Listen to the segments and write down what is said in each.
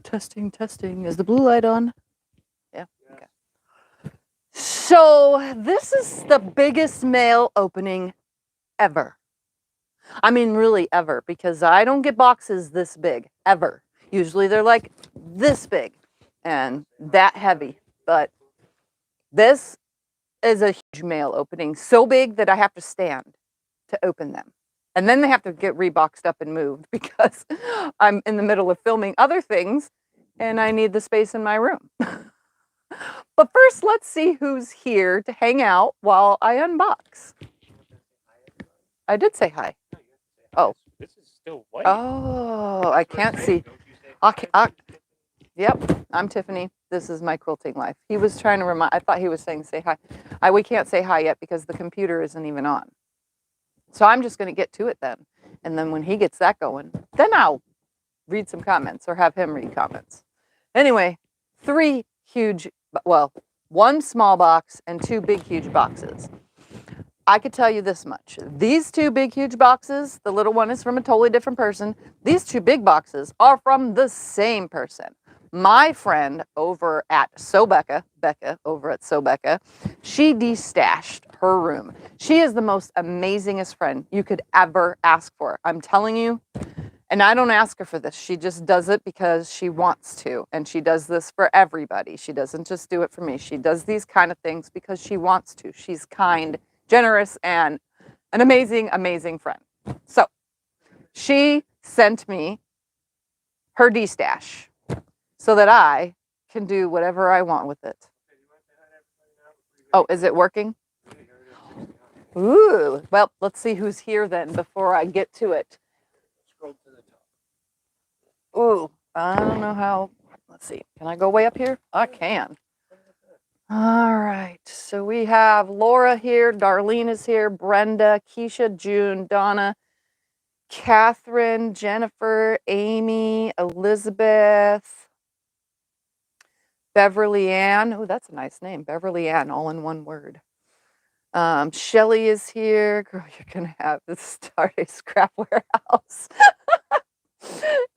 Testing, testing. Is the blue light on? Yeah. Okay. So this is the biggest mail opening ever. I mean, really ever, because I don't get boxes this big, ever. Usually they're like this big and that heavy. But this is a huge mail opening, so big that I have to stand to open them. And then they have to get reboxed up and moved because I'm in the middle of filming other things and I need the space in my room. But first, let's see who's here to hang out while I unbox. I did say hi. Oh. This is still white. Oh, I can't see. Yep, I'm Tiffany. This is my quilting life. He was trying to remind, I thought he was saying say hi. We can't say hi yet because the computer isn't even on. So I'm just going to get to it then. And then when he gets that going, then I'll read some comments or have him read comments. Anyway, 3 huge, well, 1 small box and 2 big, huge boxes. I could tell you this much. These 2 big, huge boxes, the little one is from a totally different person. These 2 big boxes are from the same person. My friend over at Becca over at Becca, she destashed her room. She is the most amazingest friend you could ever ask for. I'm telling you, and I don't ask her for this. She just does it because she wants to, and she does this for everybody. She doesn't just do it for me. She does these kind of things because she wants to. She's kind, generous, and an amazing, amazing friend. So she sent me her destash so that I can do whatever I want with it. Oh, is it working? Ooh, well, let's see who's here then before I get to it. Ooh, I don't know how, let's see. Can I go way up here? I can. All right, so we have Laura here, Darlene is here, Brenda, Keisha, June, Donna, Catherine, Jennifer, Amy, Elizabeth, Beverly Ann. Oh, that's a nice name. Beverly Ann, all in one word. Shelly is here. Girl, you're going to have to start a scrap warehouse.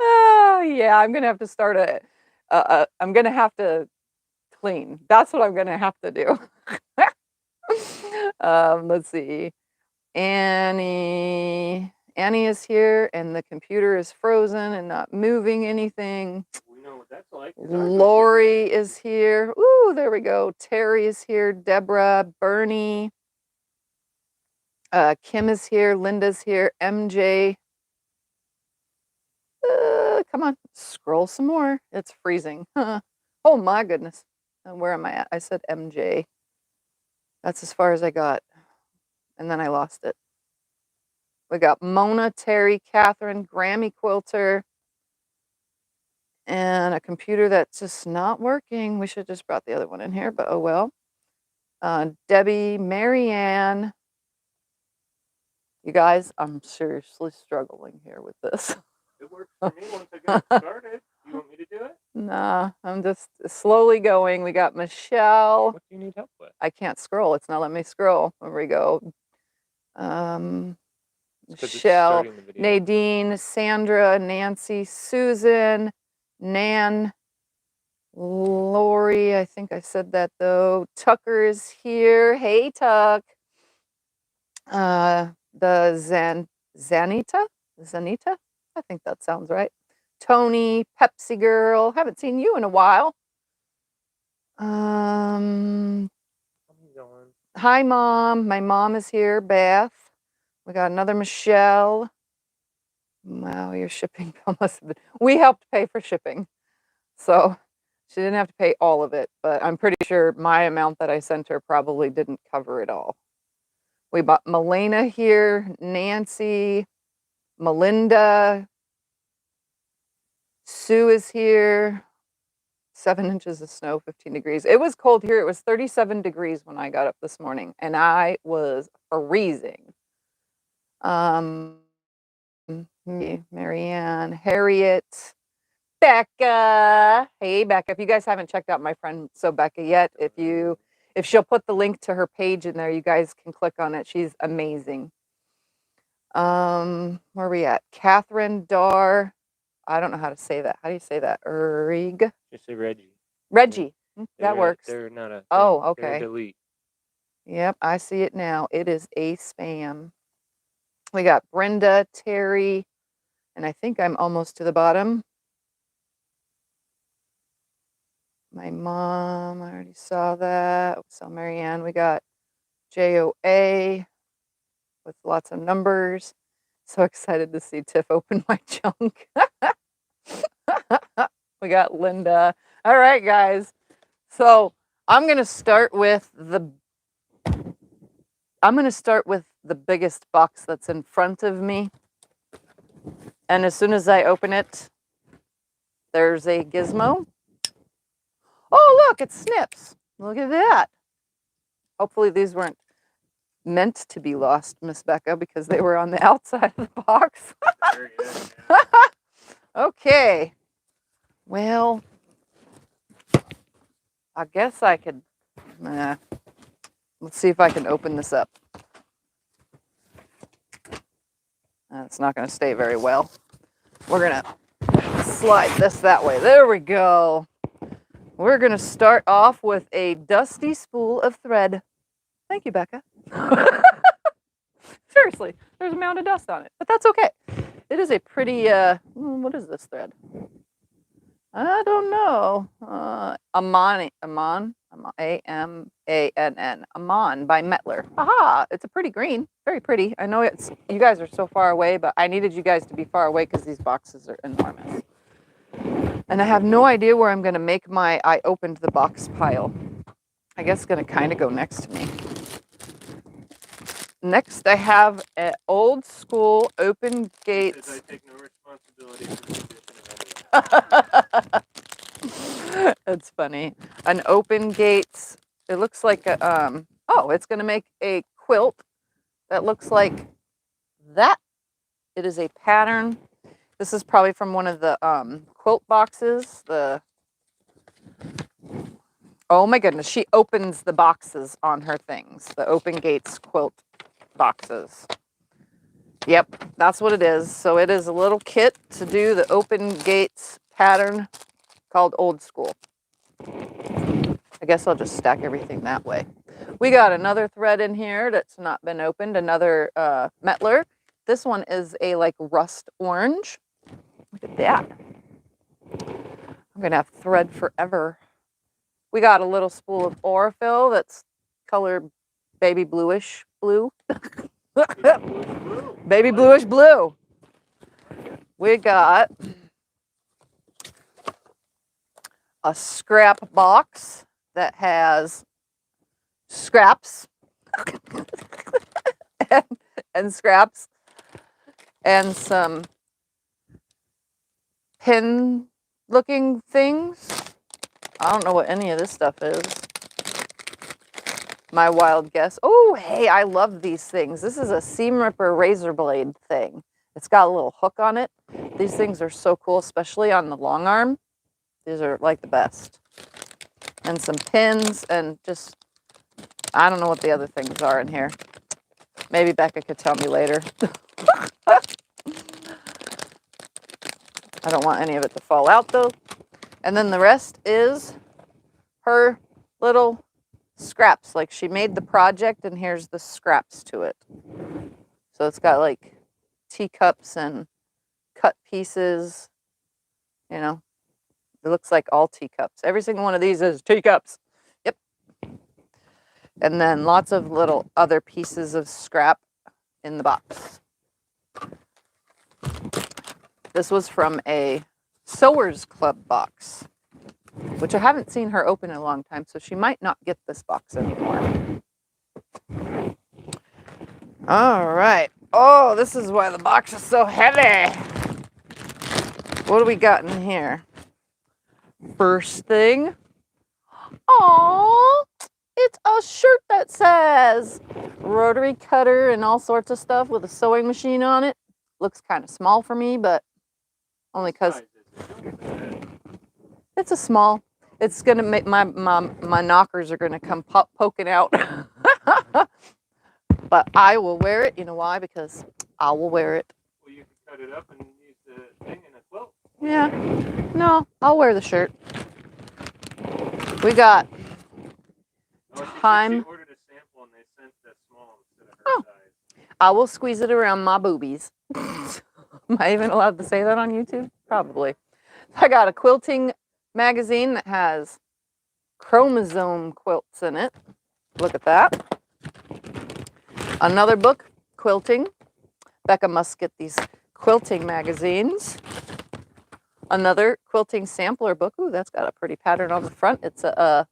Oh, yeah, I'm going to have to start I'm going to have to clean. That's what I'm going to have to do. Let's see. Annie is here, and the computer is frozen and not moving anything. We know what that's like. Lori is here. Ooh, there we go. Terry is here. Deborah, Bernie. Kim is here. Linda's here. MJ. Come on, scroll some more. It's freezing. Oh my goodness. Where am I at? I said MJ. That's as far as I got. And then I lost it. We got Mona, Terry, Catherine, Grammy Quilter, and a computer that's just not working. We should have just brought the other one in here, but oh well. Debbie, Marianne. You guys, I'm seriously struggling here with this. It works for me once I get started. You want me to do it? Nah, I'm just slowly going. We got Michelle. What do you need help with? I can't scroll. It's not letting me scroll. There we go. Michelle, Nadine, Sandra, Nancy, Susan, Nan, Lori. I think I said that though. Tucker is here. Hey, Tuck. The Zanita? I think that sounds right. Tony, Pepsi Girl. Haven't seen you in a while. Hi, Mom. My mom is here. Beth. We got another Michelle. Wow, your shipping bill must have been. We helped pay for shipping. So she didn't have to pay all of it, but I'm pretty sure my amount that I sent her probably didn't cover it all. We bought Melena here, Nancy, Melinda, Sue is here. 7 inches of snow, 15 degrees. It was cold here. It was 37 degrees when I got up this morning, and I was freezing. Marianne, Harriet, Becca. Hey, Becca. If you guys haven't checked out my friend Becca yet, if she'll put the link to her page in there, you guys can click on it. She's amazing. Where are we at? Catherine, Dar, I don't know how to say that. How do you say that? Rig. Just say Reggie. Reggie. That They're works. They're not a thing. Oh, They're a okay. delete. Yep, I see it now. It is a spam. We got Brenda, Terry, and I think I'm almost to the bottom. My mom, I already saw that. So Marianne, we got JOA with lots of numbers. So excited to see Tiff open my junk. We got Linda. All right, guys. So I'm gonna start with the biggest box that's in front of me. And as soon as I open it, there's a gizmo. Oh, look, it snips. Look at that. Hopefully these weren't meant to be lost, Miss Becca, because they were on the outside of the box. Very good, yeah. Okay. Well, I guess I could, let's see if I can open this up. It's not going to stay very well. We're going to slide this that way. There we go. We're going to start off with a dusty spool of thread. Thank you, Becca. Seriously, there's a mound of dust on it, but that's okay. It is a pretty, what is this thread? I don't know. Amon, A-M-A-N-N, Amon by Metler. Aha, it's a pretty green, very pretty. I know you guys are so far away, but I needed you guys to be far away because these boxes are enormous. And I have no idea where I'm going to make my I opened the box pile. I guess it's going to kind of go next to me. Next, I have an old school open gates. Because I take no responsibility for the condition of anyone. That's funny. An open gates. It looks like a, oh, it's going to make a quilt that looks like that. It is a pattern. This is probably from one of the quilt boxes. Oh my goodness, she opens the boxes on her things. The open gates quilt boxes. Yep, that's what it is. So it is a little kit to do the open gates pattern called Old School. I guess I'll just stack everything that way. We got another thread in here that's not been opened, another Metler. This one is a like rust orange. Look at that. I'm gonna have thread forever. We got a little spool of Aurifil that's colored baby bluish blue. Baby bluish blue. We got a scrap box that has scraps and scraps and some pin looking things. I don't know what any of this stuff is. My wild guess. Oh, hey, I love these things. This is a seam ripper razor blade thing. It's got a little hook on it. These things are so cool, especially on the long arm. These are like the best. And some pins and just, I don't know what the other things are in here. Maybe Becca could tell me later. I don't want any of it to fall out though. And then the rest is her little scraps. Like she made the project and here's the scraps to it. So it's got like teacups and cut pieces, you know. It looks like all teacups. Every single one of these is teacups. Yep. And then lots of little other pieces of scrap in the box. This was from a Sewers Club box, which I haven't seen her open in a long time, so she might not get this box anymore. All right. Oh, this is why the box is so heavy. What do we got in here? First thing. Aww, it's a shirt that says rotary cutter and all sorts of stuff with a sewing machine on it. Looks kind of small for me, but only because it's a small. It's gonna make my knockers are gonna come poking out. But I will wear it. You know why? Because I will wear it. Well, you can cut it up and use the thing in a quilt. Yeah. No, I'll wear the shirt. We got Oh, she said time. she ordered a sample and they sent the small instead of her Oh. size. I will squeeze it around my boobies. Am I even allowed to say that on YouTube? Probably. I got a quilting magazine that has chromosome quilts in it. Look at that. Another book, Quilting. Becca must get these quilting magazines. Another quilting sampler book. Ooh, that's got a pretty pattern on the front. It's a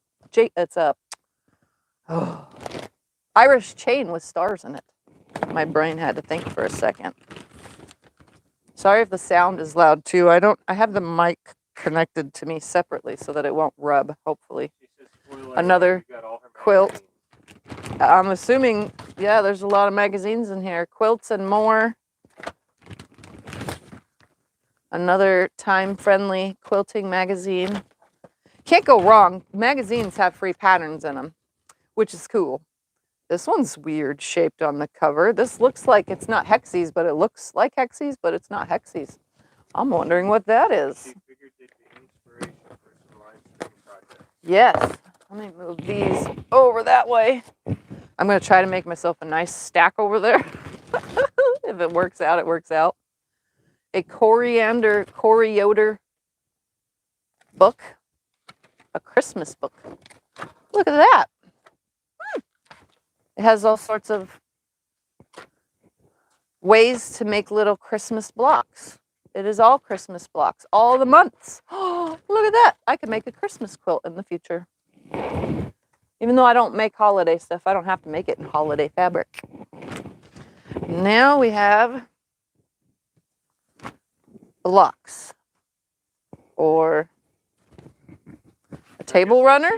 Irish chain with stars in it. My brain had to think for a second. Sorry if the sound is loud too. I have the mic connected to me separately so that it won't rub, hopefully. Another quilt. I'm assuming, yeah, there's a lot of magazines in here. Quilts and more. Another time-friendly quilting magazine. Can't go wrong. Magazines have free patterns in them, which is cool. This one's weird shaped on the cover. This looks like it's not Hexies, but it looks like Hexies, but it's not Hexies. I'm wondering what that is. Yes. Let me move these over that way. I'm going to try to make myself a nice stack over there. If it works out, it works out. A coriander book. A Christmas book. Look at that. It has all sorts of ways to make little Christmas blocks. It is all Christmas blocks, all the months. Oh, look at that. I could make a Christmas quilt in the future. Even though I don't make holiday stuff, I don't have to make it in holiday fabric. Now we have blocks or a table runner.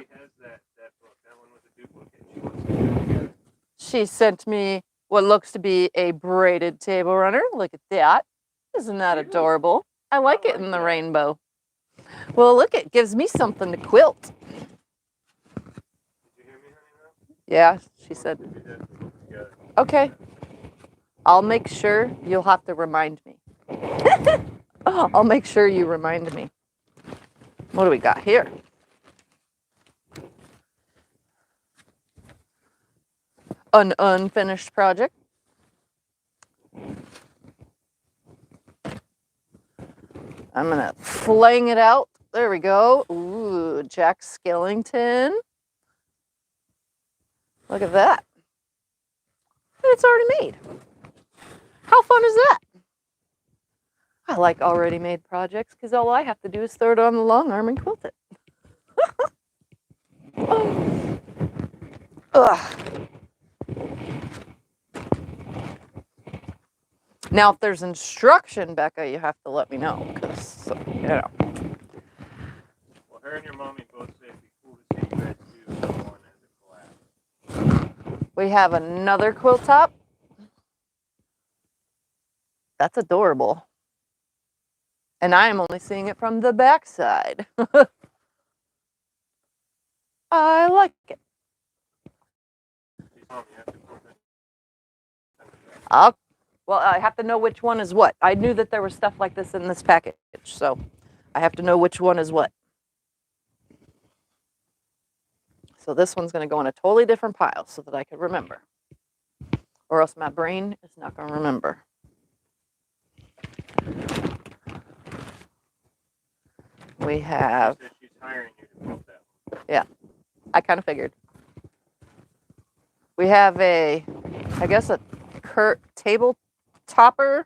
She sent me what looks to be a braided table runner. Look at that. Isn't that adorable? I like it in the rainbow. Well, look, it gives me something to quilt. Did you hear me, honey? Yeah, she said. Okay. I'll make sure you'll have to remind me. I'll make sure you remind me. What do we got here? An unfinished project. I'm going to flang it out. There we go. Ooh, Jack Skellington. Look at that. It's already made. How fun is that? I like already made projects because all I have to do is throw it on the long arm and quilt it. Ugh. Now, if there's instruction, Becca, you have to let me know because, you know. Well, her and your mommy both say it'd be cool to see you guys do one as a collab. We have another quilt top. That's adorable. And I am only seeing it from the back side. I like it. Well, I have to know which one is what. I knew that there was stuff like this in this package, so I have to know which one is what. So this one's going to go in a totally different pile so that I can remember. Or else my brain is not going to remember. We have... She's hiring you to quilt that one. Yeah, I kind of figured. We have a, I guess a table topper.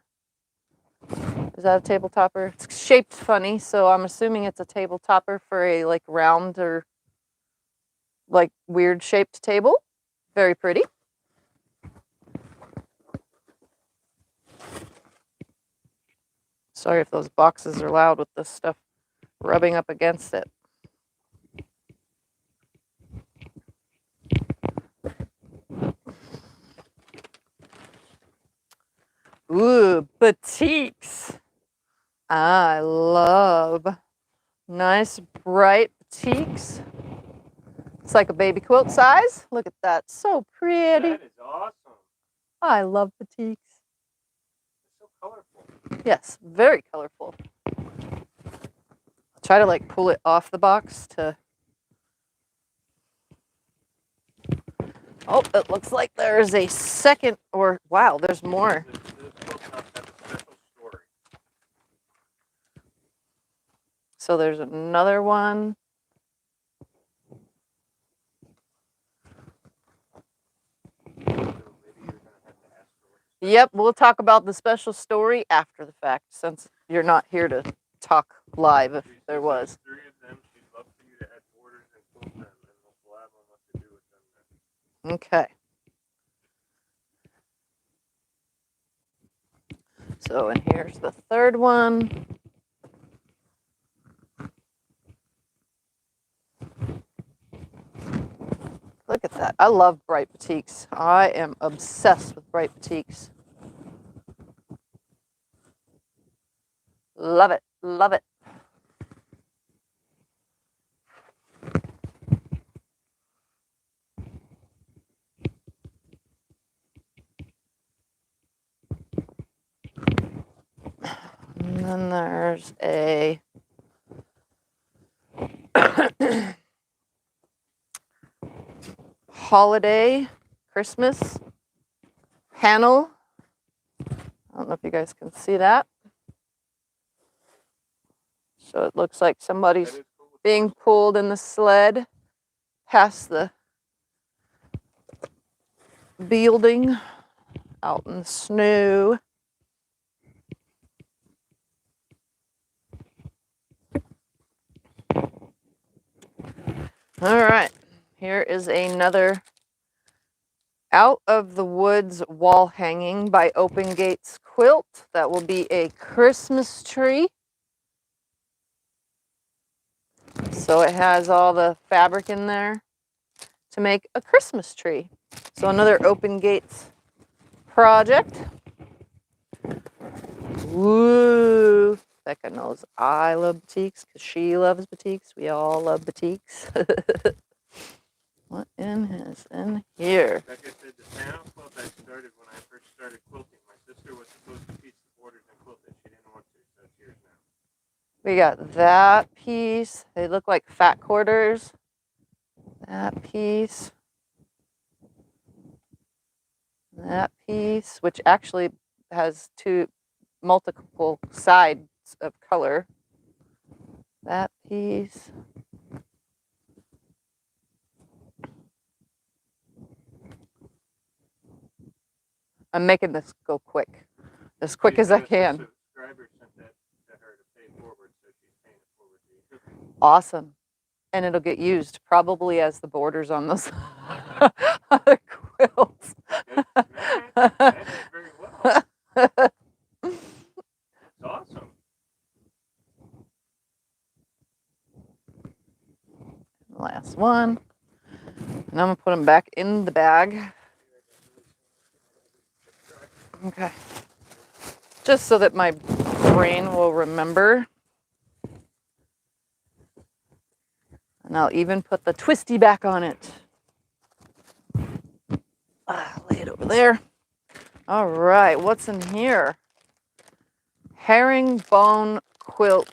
Is that a table topper? It's shaped funny, so I'm assuming it's a table topper for a like round or like weird shaped table. Very pretty. Sorry if those boxes are loud with this stuff rubbing up against it. Ooh, batiks. I love nice bright batiks. It's like a baby quilt size. Look at that, so pretty. That is awesome. I love batiks. It's so colorful. Yes, very colorful. try to like pull it off the box to. Oh, it looks like there's a second, or wow, there's more. This quilt top has a special story. So there's another one. So maybe you're gonna have to ask for what. Yep, we'll talk about the special story after the fact, since you're not here to talk live if there was. 3 of them. She'd love for you to add borders and quilt them, and we'll blab on what to do with them then. Okay. So, and here's the third one. Look at that. I love bright batiks. I am obsessed with bright batiks. Love it. Love it. And then there's a holiday Christmas panel. I don't know if you guys can see that. So it looks like somebody's being pulled in the sled past the building out in the snow. All right, here is another Out of the Woods wall hanging by Open Gates Quilt. That will be a Christmas tree. So it has all the fabric in there to make a Christmas tree. So another Open Gates project. Woo! Becca knows I love batiks because she loves batiks. We all love batiks. What is in here? Like I said, the panel quilt I started when I first started quilting. My sister was supposed to piece the borders and quilt it. She didn't want to, so it's yours now. We got that piece. They look like fat quarters. That piece. That piece, which actually has multiple sides of color. That piece. I'm making this go quick, as quick as I can. The subscriber sent that to her to pay forward, so she's paying it forward to you. Awesome. And it'll get used probably as the borders on those other quilts. That did very well. That's awesome. Last one. And I'm going to put them back in the bag. Okay. Just so that my brain will remember. And I'll even put the twisty back on it. Lay it over there. All right, what's in here? Herringbone quilt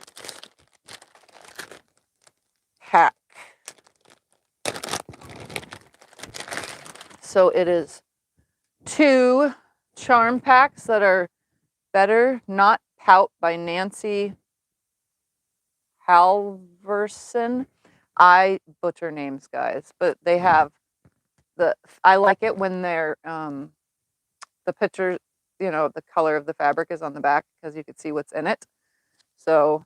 pack. So it is 2 charm packs that are Better Not Pout by Nancy Halverson. I butcher names, guys, but they have I like it when they're the picture, the color of the fabric is on the back because you can see what's in it. So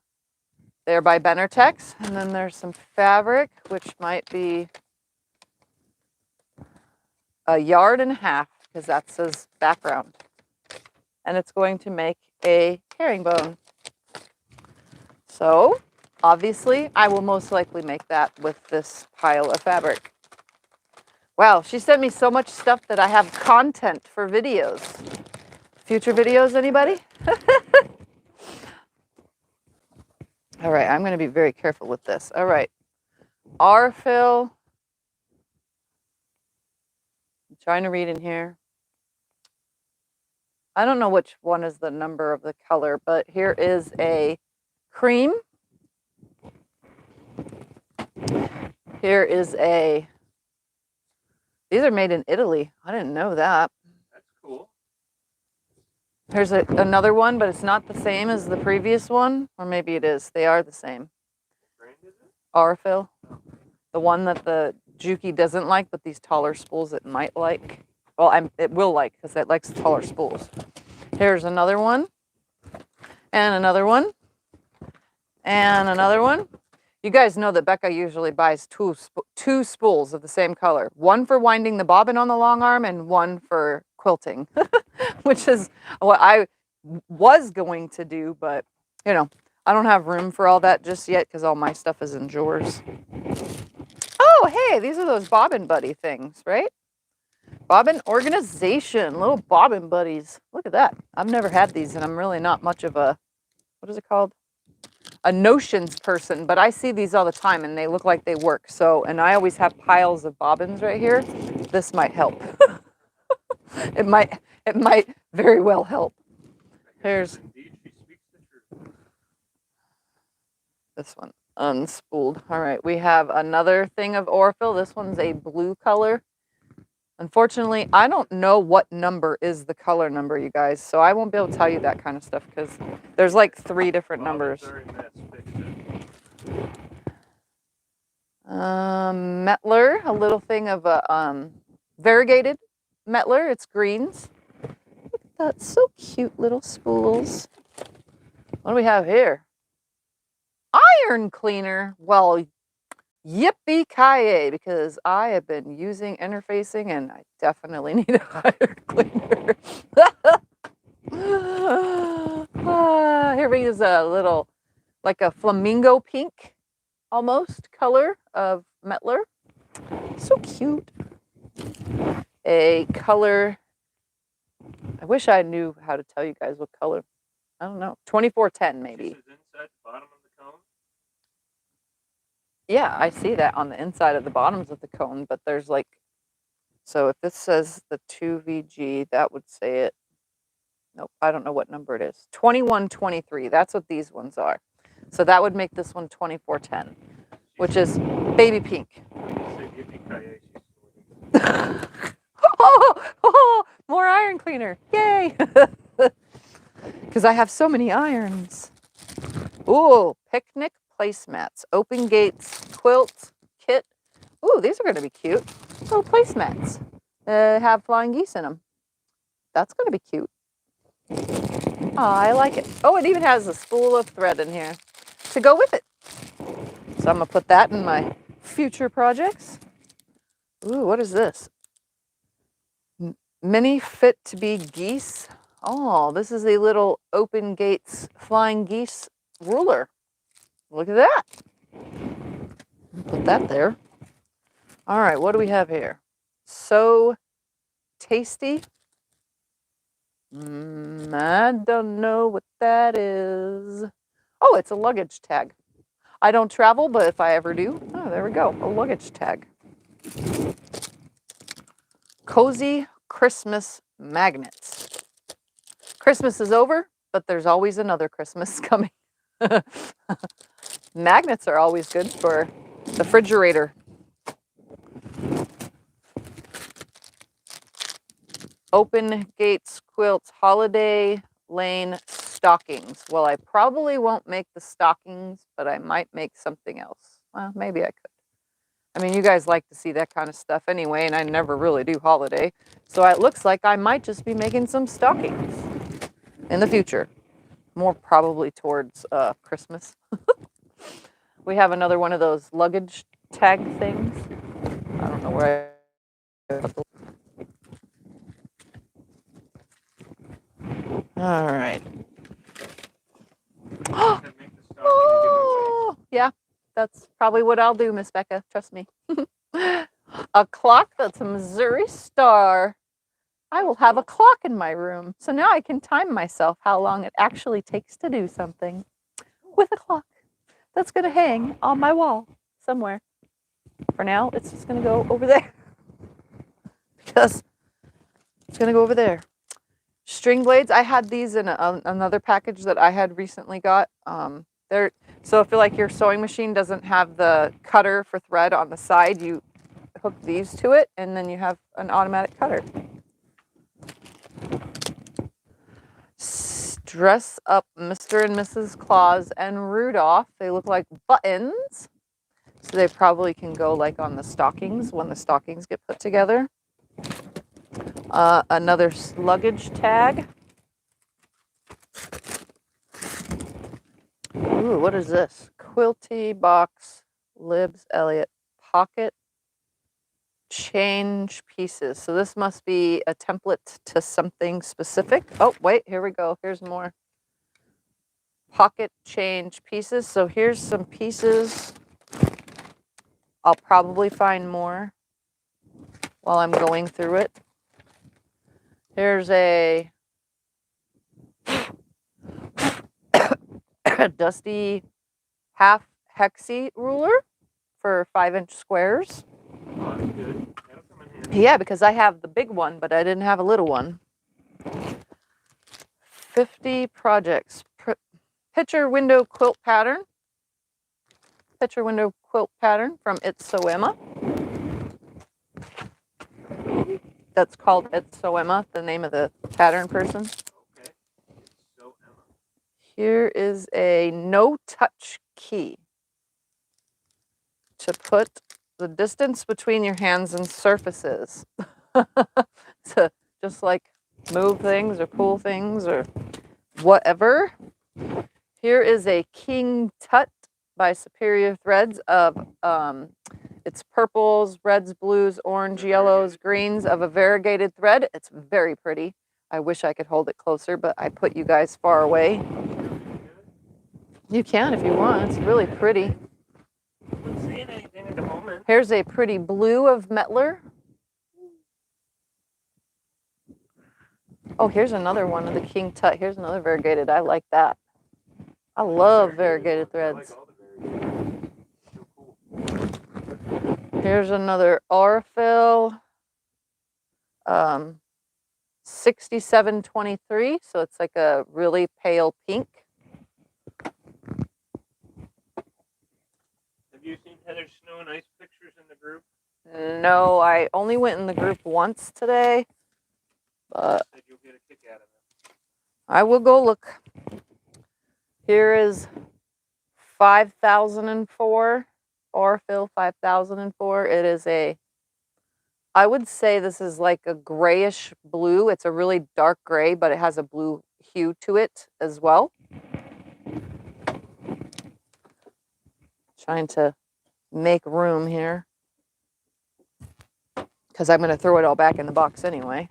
they're by Benartex, and then there's some fabric which might be 1.5 yards because that says background, and it's going to make a herringbone. So obviously I will most likely make that with this pile of fabric. Wow, she sent me so much stuff that I have content for videos. Future videos, anybody? All right, I'm going to be very careful with this. All right, R-fill. I'm trying to read in here. I don't know which one is the number of the color, but here is a cream. here is a, these are made in Italy. I didn't know that. That's cool. Here's another one, but it's not the same as the previous one. Or maybe it is. They are the same. What brand is it? Aurifil. The one that the Juki doesn't like, but these taller spools it might like. Well, it will like, because it likes taller spools. Here's another one. And another one. And another one. You guys know that Becca usually buys two spools of the same color. One for winding the bobbin on the long arm and one for quilting, which is what I was going to do, but you know, I don't have room for all that just yet because all my stuff is in drawers. Oh, hey, these are those bobbin buddy things, right? Bobbin organization, little bobbin buddies. Look at that. I've never had these and I'm really not much of a, what is it called? A notions person, but I see these all the time and they look like they work. So, and I always have piles of bobbins right here. This might help. It might very well help. Here's this one, unspooled. All right, we have another thing of Aurifil. This one's a blue color. Unfortunately, I don't know what number is the color number, you guys, so I won't be able to tell you that kind of stuff because there's like 3 different numbers. Metler, a little thing of a variegated Metler. It's greens. Look at that, so cute little spools. What do we have here? Iron cleaner. Well, yippee-ki-yay, because I have been using interfacing and I definitely need an iron cleaner. Here is a little, like a flamingo pink, almost, color of Metler. So cute. A color, I wish I knew how to tell you guys what color. I don't know, 2410 maybe. This is inside the bottom of the cone? Yeah, I see that on the inside of the bottoms of the cone, but there's like, so if this says the 2VG, that would say it. Nope, I don't know what number it is. 2123, that's what these ones are. So that would make this one 2410, which is baby pink. Oh, more iron cleaner, yay! Because I have so many irons. Ooh, picnic placemats, open gates, quilt, kit. Ooh, these are going to be cute. Little placemats. Have flying geese in them. That's going to be cute. Oh, I like it. Oh, it even has a spool of thread in here to go with it. So I'm going to put that in my future projects. Ooh, what is this? Mini fit to be geese. Oh, this is a little open gates flying geese ruler. Look at that. Put that there. All right, what do we have here? So tasty. I don't know what that is. Oh, it's a luggage tag. I don't travel, but if I ever do, oh, there we go, a luggage tag. Cozy Christmas magnets. Christmas is over, but there's always another Christmas coming. Magnets are always good for the refrigerator. Open gates, quilts, holiday lane stockings. Well, I probably won't make the stockings, but I might make something else. Well, maybe I could. I mean, you guys like to see that kind of stuff anyway, and I never really do holiday. So it looks like I might just be making some stockings in the future. More probably towards Christmas. We have another one of those luggage tag things. I don't know where I put the... All right. Oh, yeah, that's probably what I'll do, Miss Becca. Trust me. A clock that's a Missouri Star. I will have a clock in my room. So now I can time myself how long it actually takes to do something with a clock that's going to hang on my wall somewhere. For now, it's just going to go over there. Because it's going to go over there. String blades, I had these in another package that I had recently got. So if like your sewing machine doesn't have the cutter for thread on the side, you hook these to it, and then you have an automatic cutter. Dress up Mr. and Mrs. Claus and Rudolph. They look like buttons. So they probably can go like on the stockings when the stockings get put together. Another luggage tag. Ooh, what is this? Quilty box, Libs Elliot pocket change pieces. So this must be a template to something specific. Oh, wait, here we go. Here's more. Pocket change pieces. So here's some pieces. I'll probably find more while I'm going through it. Here's a dusty half hexie ruler for 5-inch squares. Oh, that's good. That'll come in handy. Yeah, because I have the big one, but I didn't have a little one. 50 projects. Picture window quilt pattern. Picture window quilt pattern from It's So Emma. That's called It's So Emma, the name of the pattern person. Okay. So Emma. Here is a no-touch key to put the distance between your hands and surfaces. To just like move things or pull things or whatever. Here is a King Tut by Superior Threads of it's purples, reds, blues, orange, yellows, greens of a variegated thread. It's very pretty. I wish I could hold it closer, but I put you guys far away. You can if you want. It's really pretty. I'm not seeing anything at the moment. Here's a pretty blue of Metler. Oh, here's another one of the King Tut. Here's another variegated. I like that. I love variegated threads. I like all the variegated. So cool. Here's another Aurifil 6723. So it's like a really pale pink. Have you seen Heather's snow and ice pictures in the group? No, I only went in the group once today, but Said you'll get a kick out of them. I will go look. Here is 5004, Aurifil 5004. It is I would say this is like a grayish blue. It's a really dark gray, but it has a blue hue to it as well. Trying to make room here because I'm going to throw it all back in the box anyway.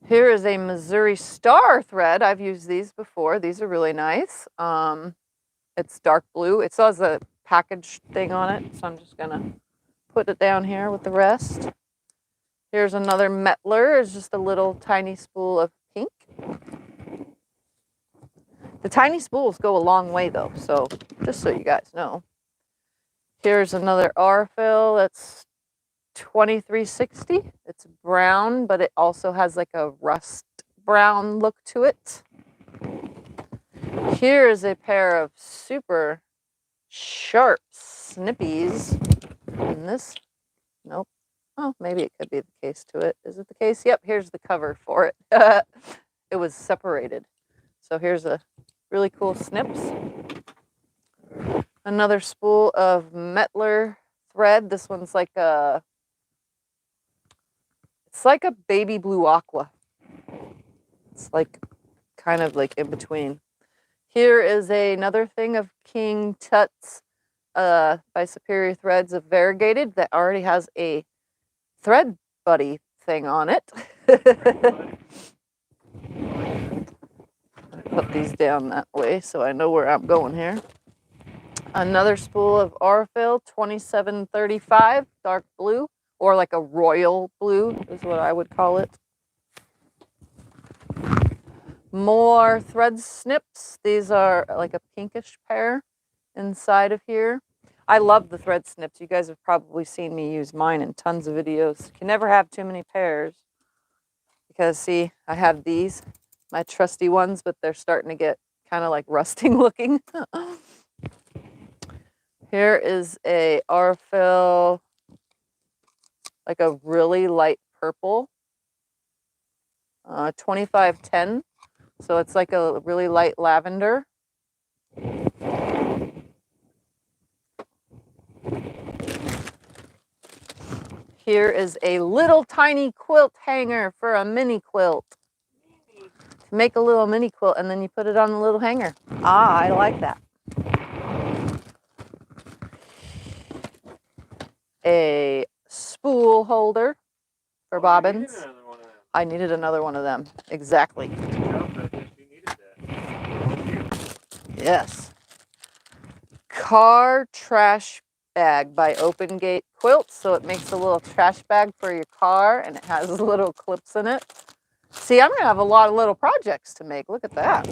Here is a Missouri Star thread. I've used these before. These are really nice. It's dark blue. It still has a package thing on it, so I'm just going to put it down here with the rest. Here's another Metler. It's just a little tiny spool of pink. The tiny spools go a long way, though, so just so you guys know. Here's another Aurifil. That's 2360. It's brown, but it also has like a rust brown look to it. Here is a pair of super sharp snippies. And this, nope. Oh, maybe it could be the case to it. Is it the case? Yep, here's the cover for it. It was separated. So here's a really cool snips. Another spool of Metler thread. This one's like it's like a baby blue aqua. It's like kind of like in between. Here is another thing of King Tut's by Superior Threads of variegated that already has a thread buddy thing on it. Put these down that way so I know where I'm going here. Another spool of Aurifil 2735 dark blue, or like a royal blue is what I would call it. More thread snips. These are like a pinkish pair inside of here. I love the thread snips. You guys have probably seen me use mine in tons of videos. You can never have too many pairs because see, I have these, my trusty ones, but they're starting to get kind of like rusting looking. Here is a Arfil, like a really light purple, 2510. So it's like a really light lavender. Here is a little tiny quilt hanger for a mini quilt. To make a little mini quilt and then you put it on the little hanger. Ah, I like that. A spool holder for bobbins. I needed another one of them. Exactly. Yes. Car trash bag by Open Gate Quilts. So it makes a little trash bag for your car and it has little clips in it. See, I'm going to have a lot of little projects to make. Look at that.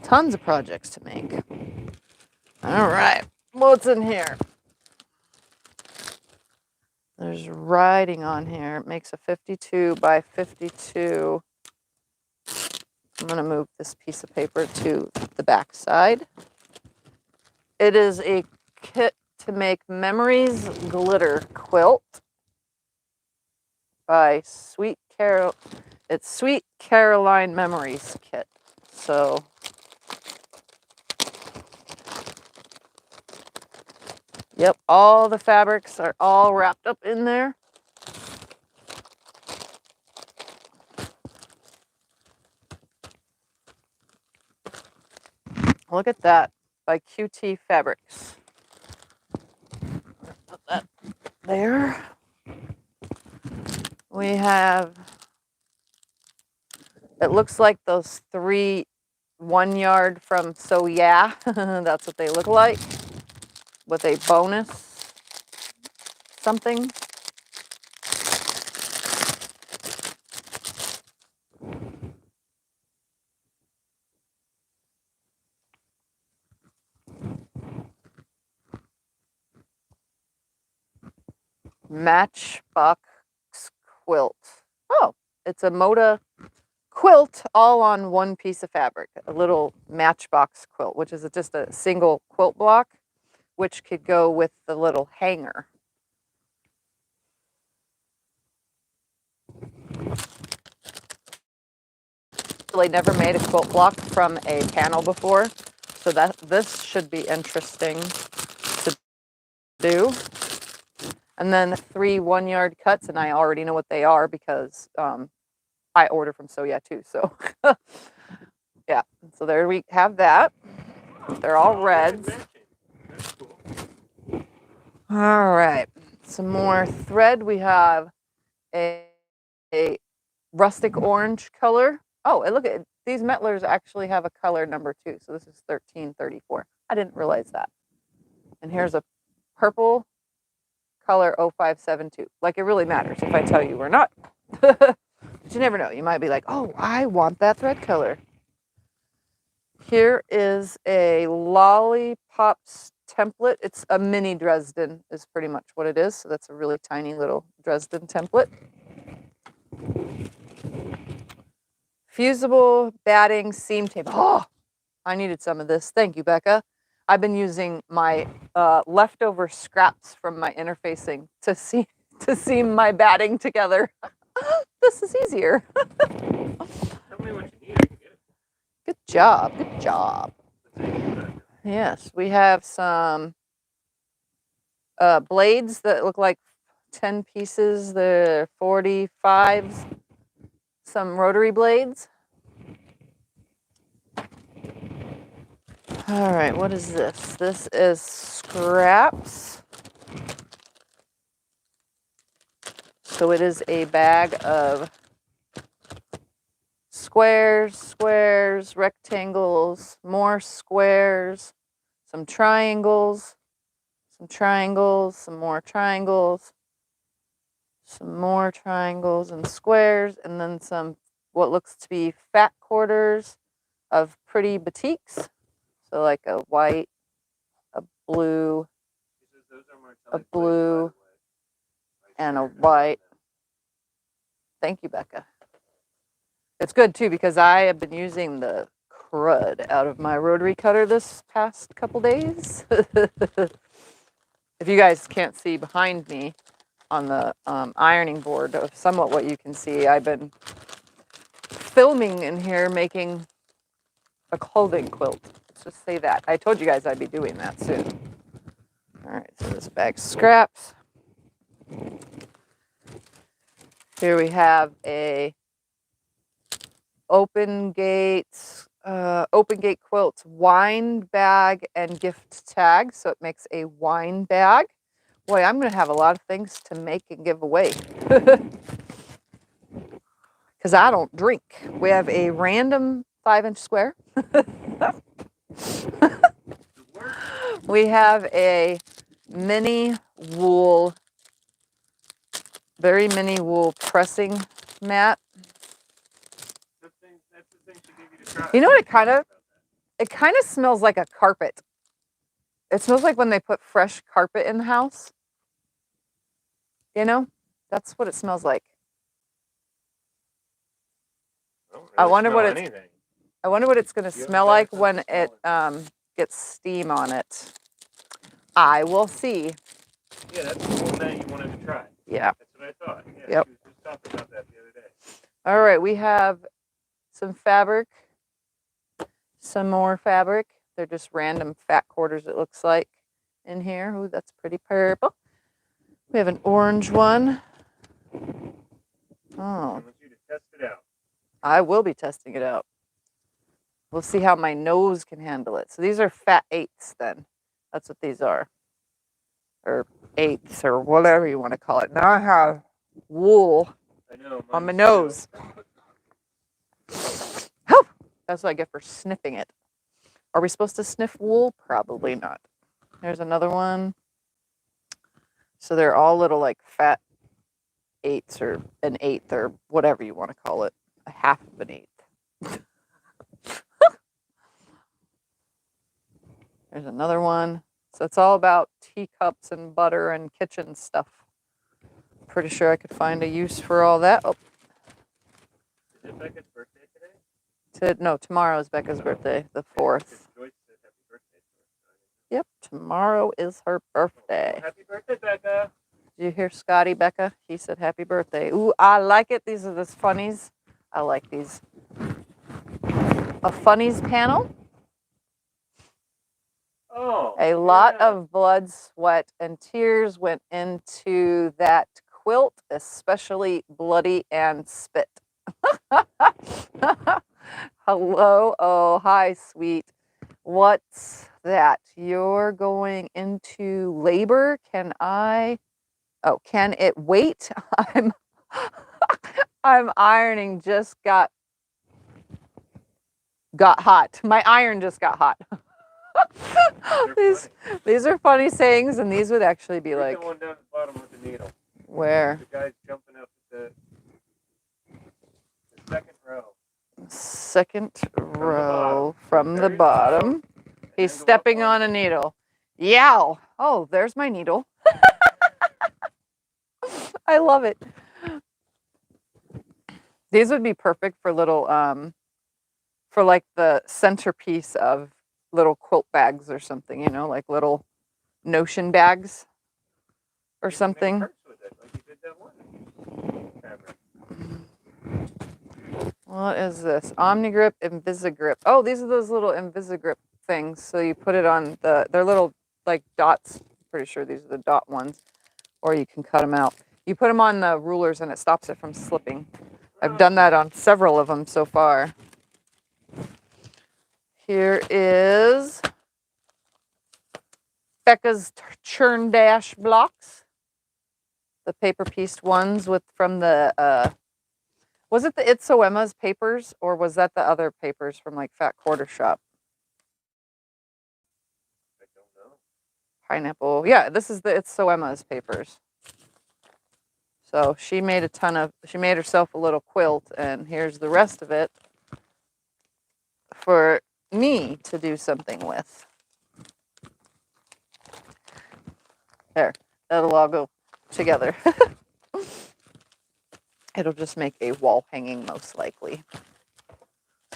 Tons of projects to make. All right. What's in here? There's writing on here. It makes a 52 by 52. I'm going to move this piece of paper to the back side. It is a kit to make Memories Glitter Quilt by Sweet Carol. It's Sweet Caroline Memories Kit. So yep, all the fabrics are all wrapped up in there. Look at that, by QT Fabrics. Put that there. We have, it looks like those 3 1 yard from So Yeah. That's what they look like. With a bonus something. Matchbox quilt. Oh, it's a Moda quilt all on one piece of fabric. A little matchbox quilt, which is just a single quilt block, which could go with the little hanger. I never made a quilt block from a panel before, so that this should be interesting to do. And then 3 1 yard cuts, and I already know what they are because I order from So Yeah too. So yeah, so there we have that. They're all reds. All right, some more thread. We have a rustic orange color. Oh, and look at these Metlers actually have a color number too. So this is 1334. I didn't realize that. And here's a purple color 0572. Like it really matters if I tell you or not. But you never know. You might be like, oh, I want that thread color. Here is a Lollipops template. It's a mini Dresden is pretty much what it is. So that's a really tiny little Dresden template. Fusible batting seam tape. Oh, I needed some of this. Thank you, Becca. I've been using my leftover scraps from my interfacing to seam my batting together. This is easier. Tell me what you need. I can get it. Good job. Good job. Yes, we have some blades that look like 10 pieces. The 45s. Some rotary blades. All right, what is this? This is scraps. So it is a bag of squares, rectangles, more squares, some triangles, some more triangles, some more triangles and squares, and then some what looks to be fat quarters of pretty batiks. So like a white, a blue, and a white. Thank you, Becca. It's good too because I have been using the crud out of my rotary cutter this past couple days. If you guys can't see behind me on the ironing board, of somewhat what you can see, I've been filming in here making a clothing quilt. Let's just say that. I told you guys I'd be doing that soon. All right, so this bag's scraps. Here we have a open gate quilts wine bag and gift tag. So it makes a wine bag. Boy, I'm going to have a lot of things to make and give away. Because I don't drink. We have a random 5-inch square. We have a mini wool, very mini wool pressing mat. That's the thing she gave you to try. You know what it kind of smells like a carpet. It smells like when they put fresh carpet in the house. You know, that's what it smells like. I wonder what it's going to smell like when it gets steam on it. I will see. Yeah, that's the one that you wanted to try. Yeah. That's what I thought. Yeah, Yep. she was just talking about that the other day. All right, we have some fabric, some more fabric. They're just random fat quarters, it looks like, in here. Ooh, that's pretty purple. We have an orange one. Oh. I want you to test it out. I will be testing it out. We'll see how my nose can handle it. So these are fat 8s then. That's what these are. Or 8s or whatever you want to call it. Now I have wool on my nose. Oh, that's what I get for sniffing it. Are we supposed to sniff wool? Probably not. There's another one. So they're all little like fat 8s or an 8th or whatever you want to call it. A half of an 8th. There's another one. So it's all about teacups and butter and kitchen stuff. Pretty sure I could find a use for all that. Oh. Is it Becca's birthday today? No, tomorrow is Becca's birthday, the 4th. Joyce said happy birthday to her. Yep, tomorrow is her birthday. Oh, happy birthday, Becca. Did you hear Scotty, Becca? He said happy birthday. Ooh, I like it. These are the funnies. I like these. A funnies panel. Oh. A lot of blood, sweat, and tears went into that quilt, especially bloody and spit. Hello. Oh, hi, sweet. What's that? You're going into labor? Can it wait? I'm ironing, just got hot. My iron just got hot. These are funny sayings, and these would actually be like. The one down at the bottom with the needle. Where? The guy's jumping up at the second row. Second row from the bottom. He's stepping on a needle. Yow! Oh, there's my needle. I love it. These would be perfect for little, for like the centerpiece of little quilt bags or something, you know, like little notion bags or something. What is this? OmniGrip, Invisigrip. Oh, these are those little Invisigrip things. So you put it on they're little like dots. Pretty sure these are the dot ones. Or you can cut them out. You put them on the rulers and it stops it from slipping. I've done that on several of them so far. Here is Becca's churn dash blocks. The paper pieced ones from the, was it the It's So Emma's papers or was that the other papers from like Fat Quarter Shop? I don't know. Pineapple. Yeah, this is the It's So Emma's papers. So she made herself a little quilt, and here's the rest of it for me to do something with. There, that'll all go together. It'll just make a wall hanging most likely.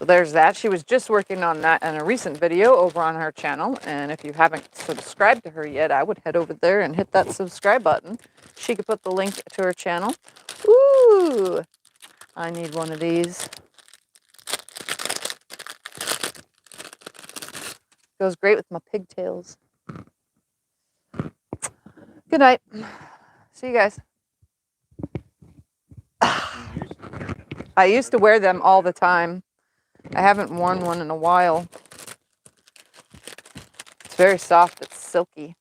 So there's that. She was just working on that in a recent video over on her channel. And if you haven't subscribed to her yet, I would head over there and hit that subscribe button. She could put the link to her channel. Ooh, I need one of these. Goes great with my pigtails. Good night. See you guys. I used to wear them all the time. I haven't worn one in a while. It's very soft. It's silky.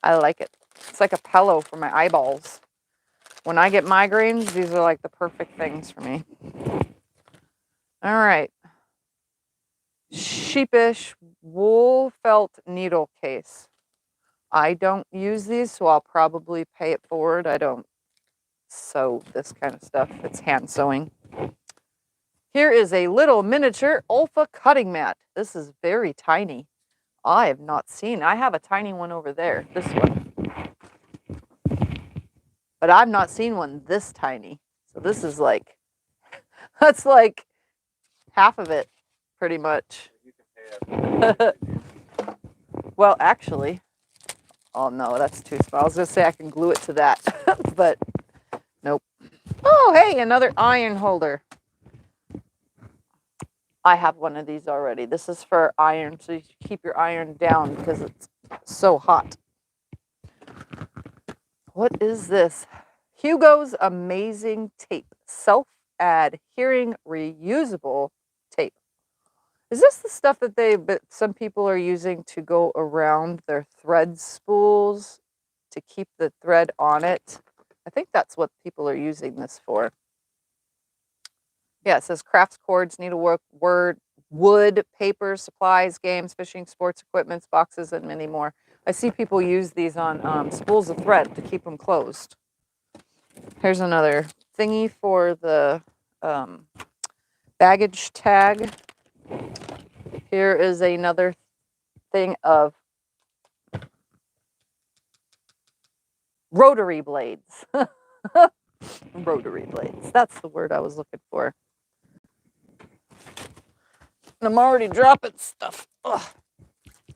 I like it. It's like a pillow for my eyeballs. When I get migraines, these are like the perfect things for me. All right. Sheepish wool felt needle case. I don't use these, so I'll probably pay it forward. I don't sew this kind of stuff. It's hand sewing. Here is a little miniature Olfa cutting mat. This is very tiny. I have not seen. I have a tiny one over there, this one. But I've not seen one this tiny. So this is like, that's like half of it, pretty much. Well, actually, oh no, that's too small. I was going to say I can glue it to that, but nope. Oh, hey, another iron holder. I have one of these already. This is for iron, so you keep your iron down because it's so hot. What is this? Hugo's Amazing Tape. Self-adhering reusable tape. Is this the stuff that some people are using to go around their thread spools to keep the thread on it? I think that's what people are using this for. Yeah, it says crafts, cords, needlework, wood, paper, supplies, games, fishing, sports equipment, boxes, and many more. I see people use these on spools of thread to keep them closed. Here's another thingy for the baggage tag. Here is another thing of rotary blades. Rotary blades. That's the word I was looking for. And I'm already dropping stuff. Ugh. You're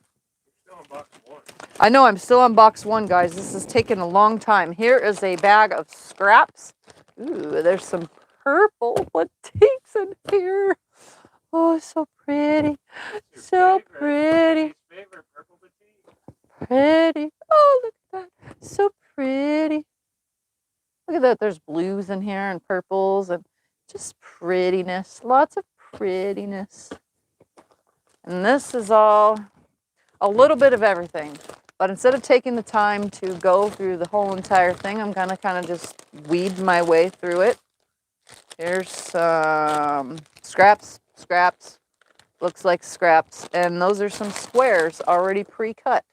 still on box 1. I know, I'm still on box 1, guys. This is taking a long time. Here is a bag of scraps. Ooh, there's some purple batiks in here. Oh, so pretty. So pretty. Favorite purple batik? Pretty. Oh, look at that. So pretty. Look at that. There's blues in here and purples and just prettiness. Lots of prettiness. And this is all a little bit of everything. But instead of taking the time to go through the whole entire thing, I'm going to kind of just weed my way through it. Here's some scraps. Looks like scraps. And those are some squares already pre-cut.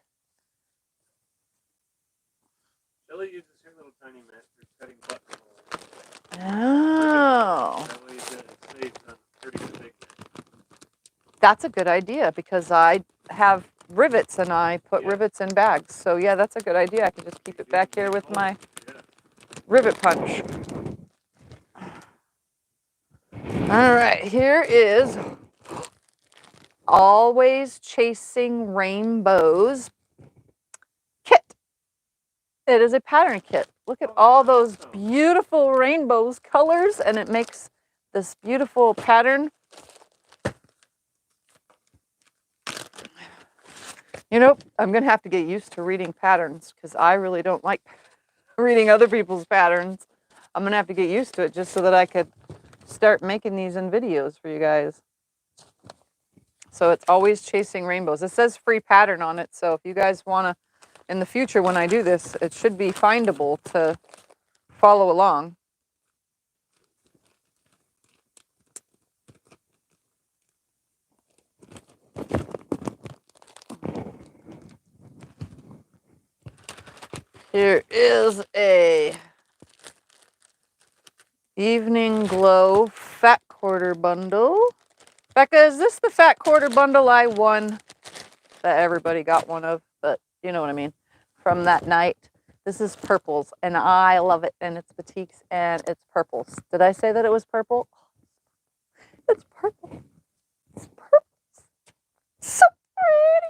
Shelly uses her little tiny mat for cutting buttons. Oh. That way it saves on pretty thick. That's a good idea because I have rivets and I put rivets in bags. So yeah, that's a good idea. I can just keep it back here with my rivet punch. All right, here is Always Chasing Rainbows kit. It is a pattern kit. Look at all those beautiful rainbows colors, and it makes this beautiful pattern. You know, I'm going to have to get used to reading patterns because I really don't like reading other people's patterns. I'm going to have to get used to it just so that I could start making these in videos for you guys. So it's Always Chasing Rainbows. It says free pattern on it, so if you guys want to, in the future when I do this, it should be findable to follow along. Here is a Evening Glow Fat Quarter Bundle. Becca, is this the Fat Quarter Bundle I won? That everybody got one of, but you know what I mean. From that night. This is purples, and I love it. And it's batiks, and it's purples. Did I say that it was purple? It's purple. It's purple. So pretty.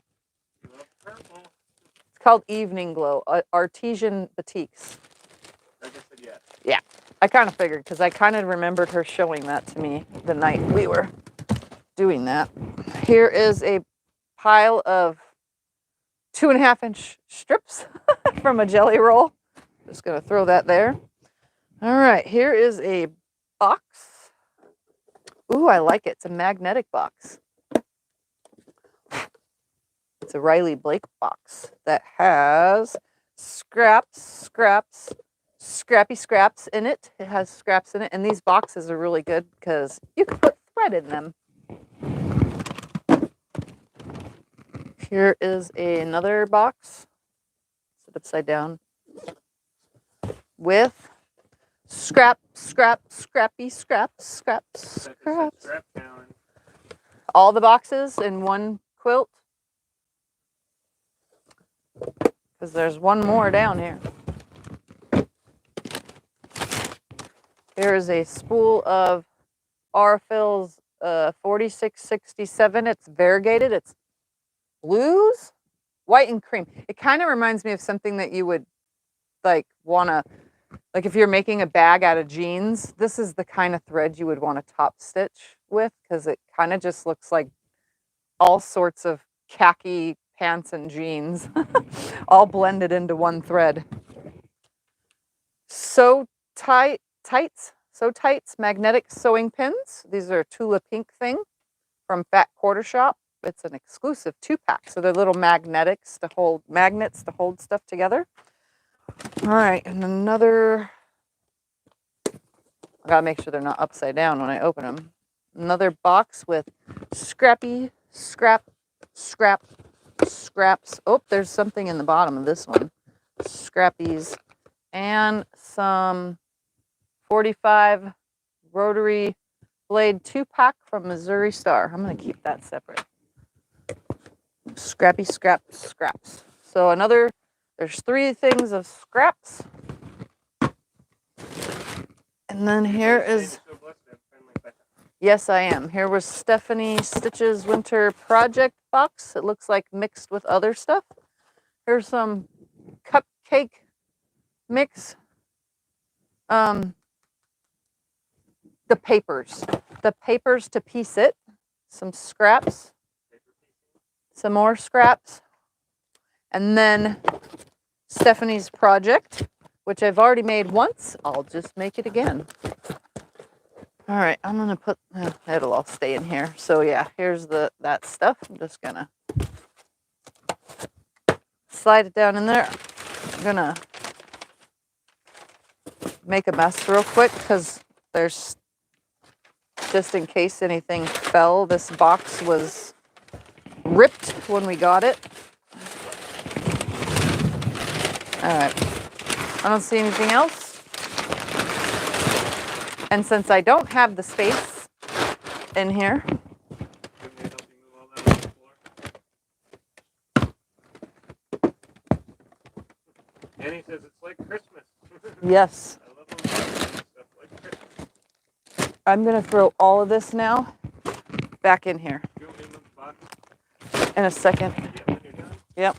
You love purple. It's called Evening Glow, Artesian Batiks. I just said yes. Yeah, I kind of figured because I kind of remembered her showing that to me the night we were doing that. Here is a pile of 2.5-inch strips from a jelly roll. Just gonna throw that there. All right, here is a box. Ooh, I like it. It's a magnetic box. It's a Riley Blake box that has scraps in it. It has scraps in it, and these boxes are really good because you can put thread in them. Here is another box, sit upside down, with scrappy scraps. Scrap challenge. All the boxes in one quilt. Because there's one more down here. Here is a spool of Arfil's 4667. It's variegated. It's blues, white, and cream. It kind of reminds me of something that you would like want to, like if you're making a bag out of jeans, this is the kind of thread you would want to top stitch with because it kind of just looks like all sorts of khaki pants and jeans all blended into one thread. So Tights magnetic sewing pins. These are a Tula Pink thing from Fat Quarter Shop. It's an exclusive 2-pack, so they're little magnets to hold stuff together. All right, and another, I gotta make sure they're not upside down when I open them. Another box with scraps. Oh, there's something in the bottom of this one. Scrappies and some 45 rotary blade 2-pack from Missouri Star. I'm gonna keep that separate. Scraps. So there's 3 things of scraps. And then here is, yes, I am. Here was Stephanie Stitch's winter project box. It looks like mixed with other stuff. Here's some cupcake mix. The papers to piece it. Some scraps. Some more scraps. And then Stephanie's project, which I've already made once. I'll just make it again. All right, I'm gonna put, it'll all stay in here. So yeah, here's that stuff. I'm just gonna slide it down in there. I'm gonna make a mess real quick because there's, just in case anything fell, this box was ripped when we got it. All right, I don't see anything else. And since I don't have the space in here, Annie says it's like Christmas. yes, I love when stuff like Christmas. I'm gonna throw all of this now back in here Do you want me to move the box? in a second. Yeah, when you're done. Yep.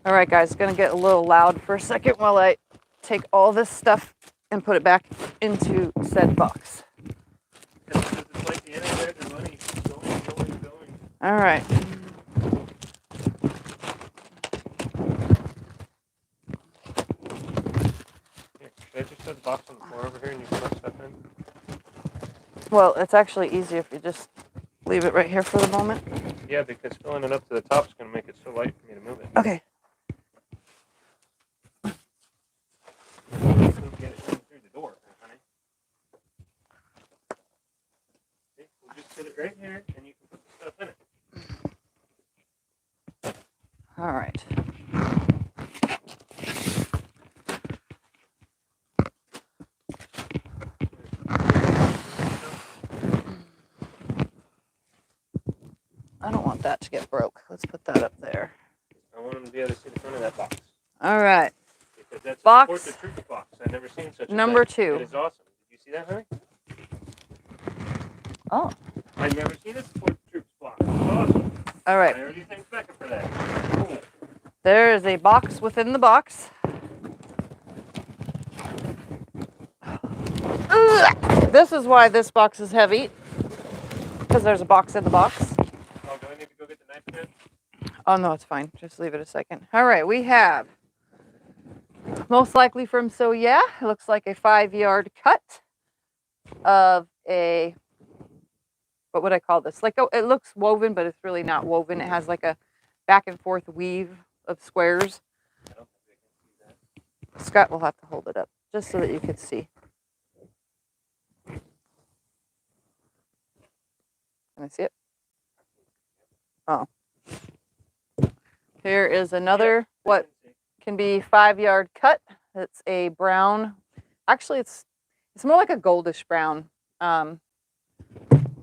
All right, guys, it's gonna get a little loud for a second while I take all this stuff and put it back into said box. It's like the Annie money going. All right. Here, should I just put the box on the floor over here and you can put stuff in? Well, it's actually easier if you just leave it right here for the moment. Yeah, because filling it up to the top is going to make it so light for me to move it. Okay. Get it through the door, honey. Okay, we'll just put it right here, and you can put the stuff in it. All right. I don't want that to get broke. Let's put that up there. I want them to be able to see the front of that box. All right. Because that's Box a Support the Truth box. I've never seen such a number thing. 2. It is awesome. Did you see that, honey? Oh. I've never seen a support troops box. It's awesome. All right. I already thank Becca for that. Cool. There is a box within the box. Ugh. This is why this box is heavy, because there's a box in the box. Oh, do I need to go get the knife again? Oh, no, it's fine. Just leave it a second. All right, we have, most likely from So Yeah, it looks like a 5-yard cut of a, what would I call this? Like, it looks woven, but it's really not woven. It has like a back and forth weave of squares. I don't think they can see that. Scott will have to hold it up just so that you can see. Can I see it? Oh. Here is another, what can be 5-yard cut. It's a brown, actually it's more like a goldish brown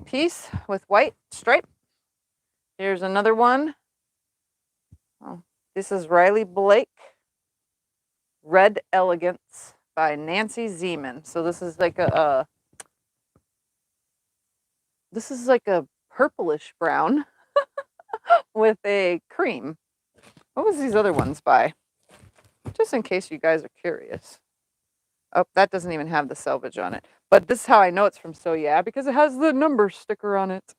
piece with white stripe. Here's another one. Oh, this is Riley Blake, Red Elegance by Nancy Zeman. So this is like a purplish brown with a cream. What was these other ones by? Just in case you guys are curious. Oh, that doesn't even have the selvage on it. But this is how I know it's from So Yeah, because it has the number sticker on it.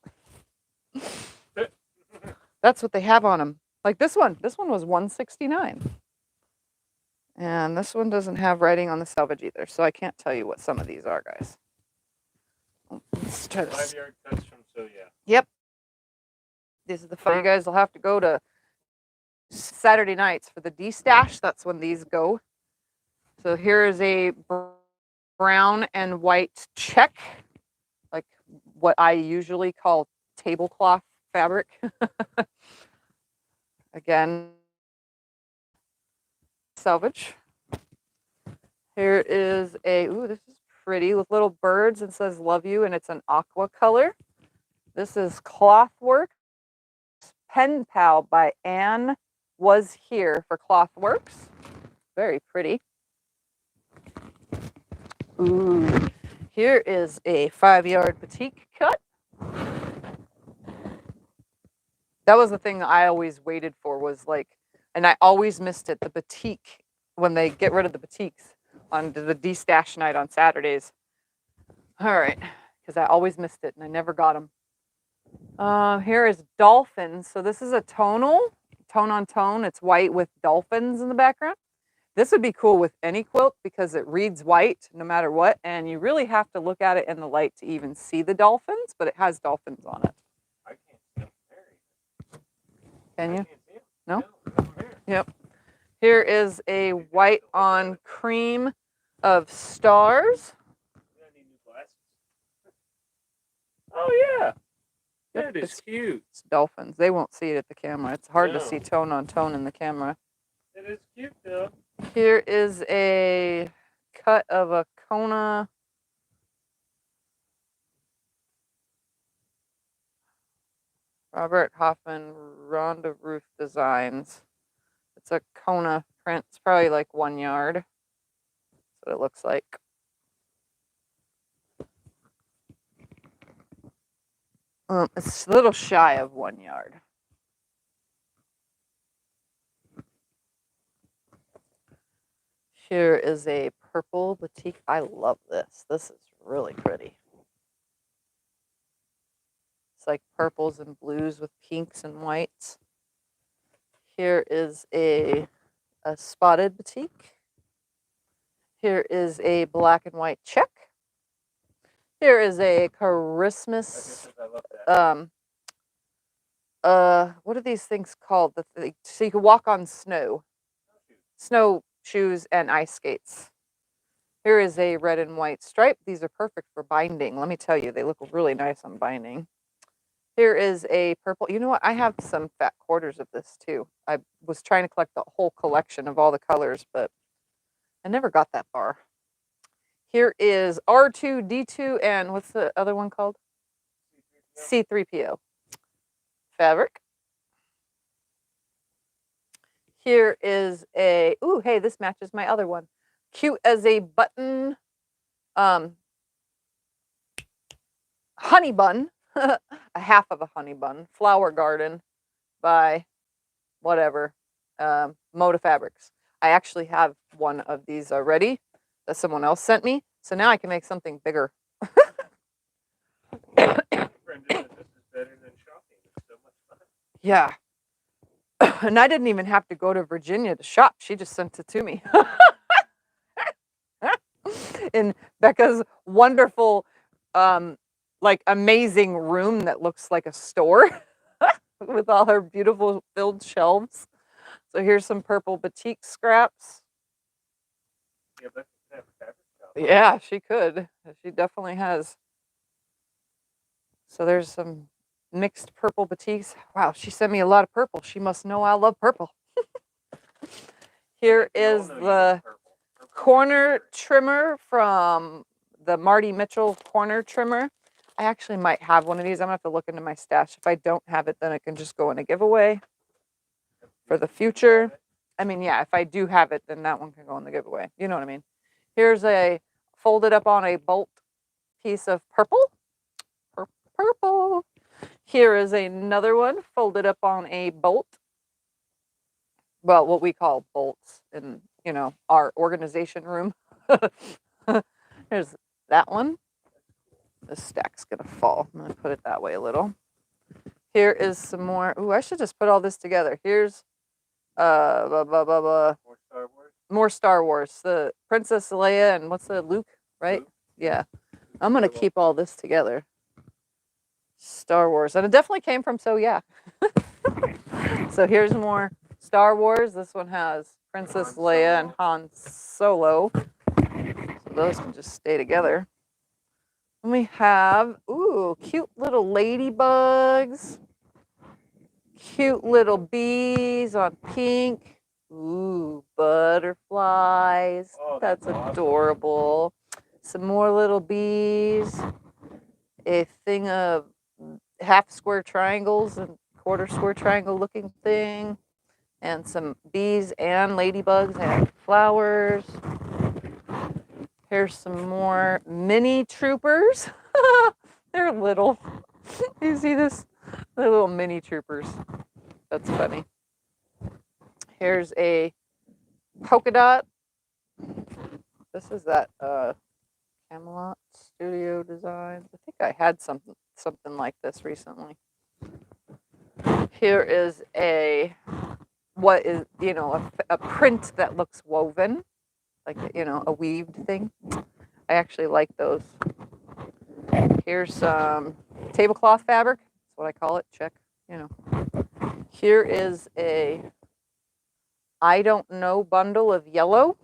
That's what they have on them. Like this one. This one was $169. And this one doesn't have writing on the selvage either, so I can't tell you what some of these are, guys. Let's try this. 5-yard cuts from So Yeah. Yep. These are the fun. You guys will have to go to Saturday nights for the D-stash. That's when these go. So here is a brown and white check, like what I usually call tablecloth fabric. Again, selvage. Here is a, ooh, this is pretty with little birds and says love you, and it's an aqua color. This is Clothworks Pen Pal by Anne Was Here for Clothworks. Very pretty. Ooh, here is a 5-yard batik cut. That was the thing that I always waited for, was like, and I always missed it, the batik, when they get rid of the batiks on the D-stash night on Saturdays. All right, because I always missed it and I never got them. Here is dolphins. So this is a tonal, tone on tone. It's white with dolphins in the background. This would be cool with any quilt because it reads white no matter what, and you really have to look at it in the light to even see the dolphins, but it has dolphins on it. I can't see them there. Can you? I can't see them. No? No, here. Yep. Here is a white on cream of stars. I need new glasses. Oh yeah. Yep, That is cute. it's dolphins. They won't see it at the camera. It's hard to No. see tone on tone in the camera. It is cute though. Here is a cut of a Acoma Robert Hoffman Rhonda Roof Designs. It's a Kona print. It's probably like 1 yard. That's what it looks like. It's a little shy of 1 yard. Here is a purple batik. I love this. This is really pretty. It's like purples and blues with pinks and whites. Here is a spotted batik. Here is a black and white check. Here is a Christmas. What are these things called? So you can walk on snow. Snow shoes and ice skates. Here is a red and white stripe. These are perfect for binding. Let me tell you, they look really nice on binding. Here is a purple. You know what? I have some fat quarters of this too. I was trying to collect the whole collection of all the colors, but I never got that far. Here is R2D2 and what's the other one called? C3PO. Fabric. Here is a, ooh, hey, this matches my other one. Cute as a button. honey bun, a half of a honey bun, flower garden by whatever, Moda Fabrics. I actually have one of these already that someone else sent me, so now I can make something bigger. Brenda said this is better than shopping. It's so much fun. Yeah. And I didn't even have to go to Virginia to shop. She just sent it to me. In Becca's wonderful, like amazing room that looks like a store with all her beautiful filled shelves. So here's some purple batik scraps. Yeah, but have a fabric shop. Yeah, she could. She definitely has. So there's some mixed purple batiks. Wow, she sent me a lot of purple. She must know I love purple. Here is the corner trimmer from the Marty Mitchell corner trimmer. I actually might have one of these. I'm gonna have to look into my stash. If I don't have it, then it can just go in a giveaway for the future. I mean, yeah, if I do have it, then that one can go in the giveaway. You know what I mean? Here's a folded up on a bolt piece of purple. Purple. Here is another one folded up on a bolt. Well, what we call bolts in, you know, our organization room. There's that one. The stack's gonna fall. I'm gonna put it that way a little. Here is some more. Ooh, I should just put all this together. Here's More Star Wars. more Star Wars. The Princess Leia and what's the Luke, right? Luke. Yeah. I'm gonna keep all this together. Star Wars. And it definitely came from So Yeah. So here's more Star Wars. This one has Princess Leia and Han Solo. So those can just stay together. And we have, ooh, cute little ladybugs. Cute little bees on pink. Ooh, butterflies. Oh, that's that's awesome. adorable. Some more little bees. A thing of half square triangles and quarter square triangle looking thing. And some bees and ladybugs and flowers. Here's some more mini troopers. They're little. You see this? They're little mini troopers. That's funny. Here's a polka dot. This is that Camelot Studio Designs. I think I had something like this recently. Here is what is, you know, a print that looks woven, like, you know, a weaved thing. I actually like those. Here's some tablecloth fabric. That's what I call it. Check, you know. Here is a I don't know bundle of yellow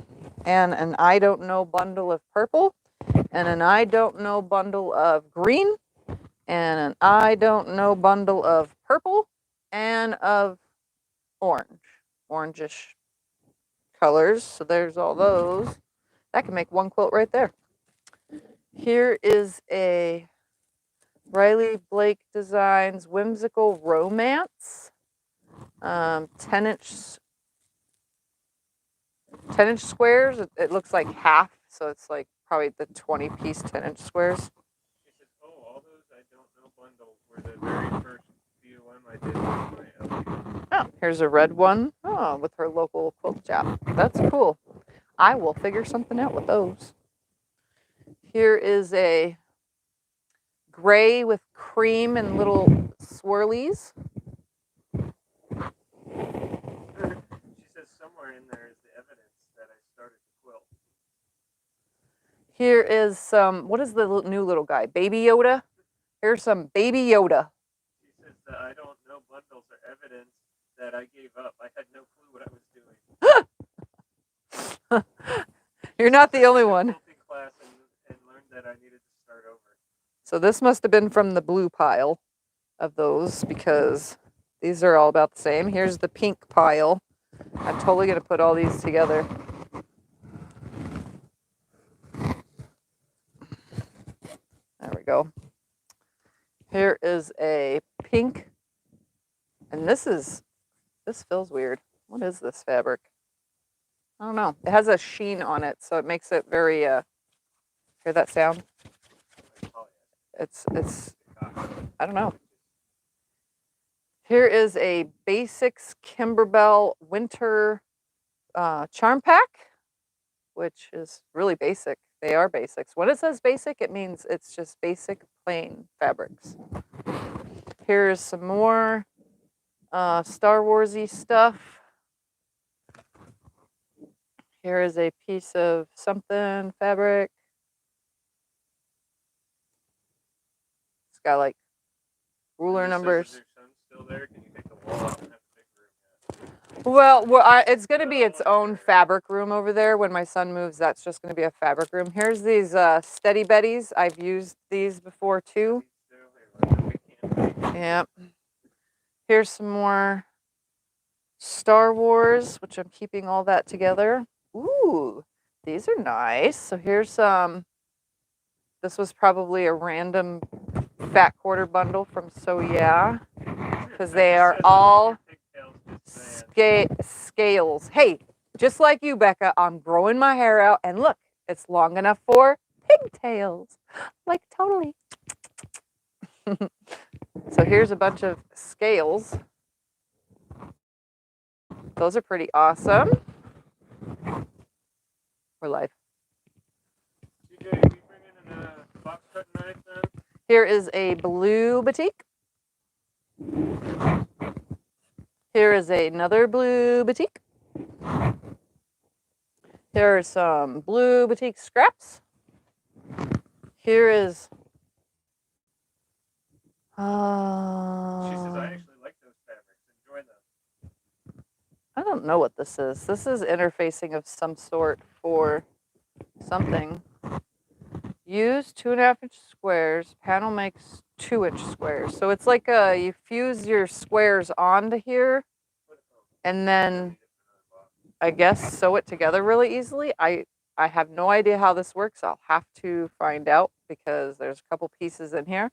and an I don't know bundle of purple and an I don't know bundle of green and an I don't know bundle of purple and of orangish colors. So there's all those. That can make one quilt right there. Here is a Riley Blake Designs Whimsical Romance, 10-inch squares. It looks like half, so it's like probably the 20-piece 10-inch squares. She said, "Oh, all those I don't know bundles were the very first few I did with my Oh, here's a red one. Oh, with her local quilt shop. That's cool. I will figure something out with those. Here is a gray with cream and little swirlies. She says somewhere in there is the evidence that I started to quilt. Here is some, what is the new little guy? Baby Yoda? Here's some Baby Yoda. She says that I don't know bundles are evidence that I gave up. I had no clue what I was doing. You're not the only one. Class and learned that I needed to start over. So this must have been from the blue pile of those because these are all about the same. Here's the pink pile. I'm totally going to put all these together. There we go. Here is a pink. And this feels weird. What is this fabric? I don't know. It has a sheen on it, so it makes it very, hear that sound? I don't know. Here is a Basics Kimberbell Winter Charm Pack, which is really basic. They are basics. When it says basic, it means it's just basic plain fabrics. Here's some more Star Wars-y stuff. Here is a piece of something fabric. It's got like ruler numbers. Is your son still there? Can you take the wall out and have a big room yet? Well, it's going to be its own fabric room over there. When my son moves, that's just going to be a fabric room. Here's these Steady Betties. I've used these before too. Yep. Here's some more Star Wars, which I'm keeping all that together. Ooh, these are nice. So here's some. This was probably a random fat quarter bundle from So Yeah, because they are all scales. Hey, just like you, Becca, I'm growing my hair out, and look, it's long enough for pigtails. Like, totally. So here's a bunch of scales. Those are pretty awesome. We're live. TJ, you bring in a box cut knife then? Here is a blue batik. Here is another blue batik. Here are some blue batik scraps. Here is. She says, I actually like those fabrics. Enjoy them. I don't know what this is. This is interfacing of some sort for something. Use 2.5-inch squares. Panel makes 2-inch squares. So it's like you fuse your squares onto here, and then I guess sew it together really easily. I have no idea how this works. I'll have to find out because there's a couple pieces in here.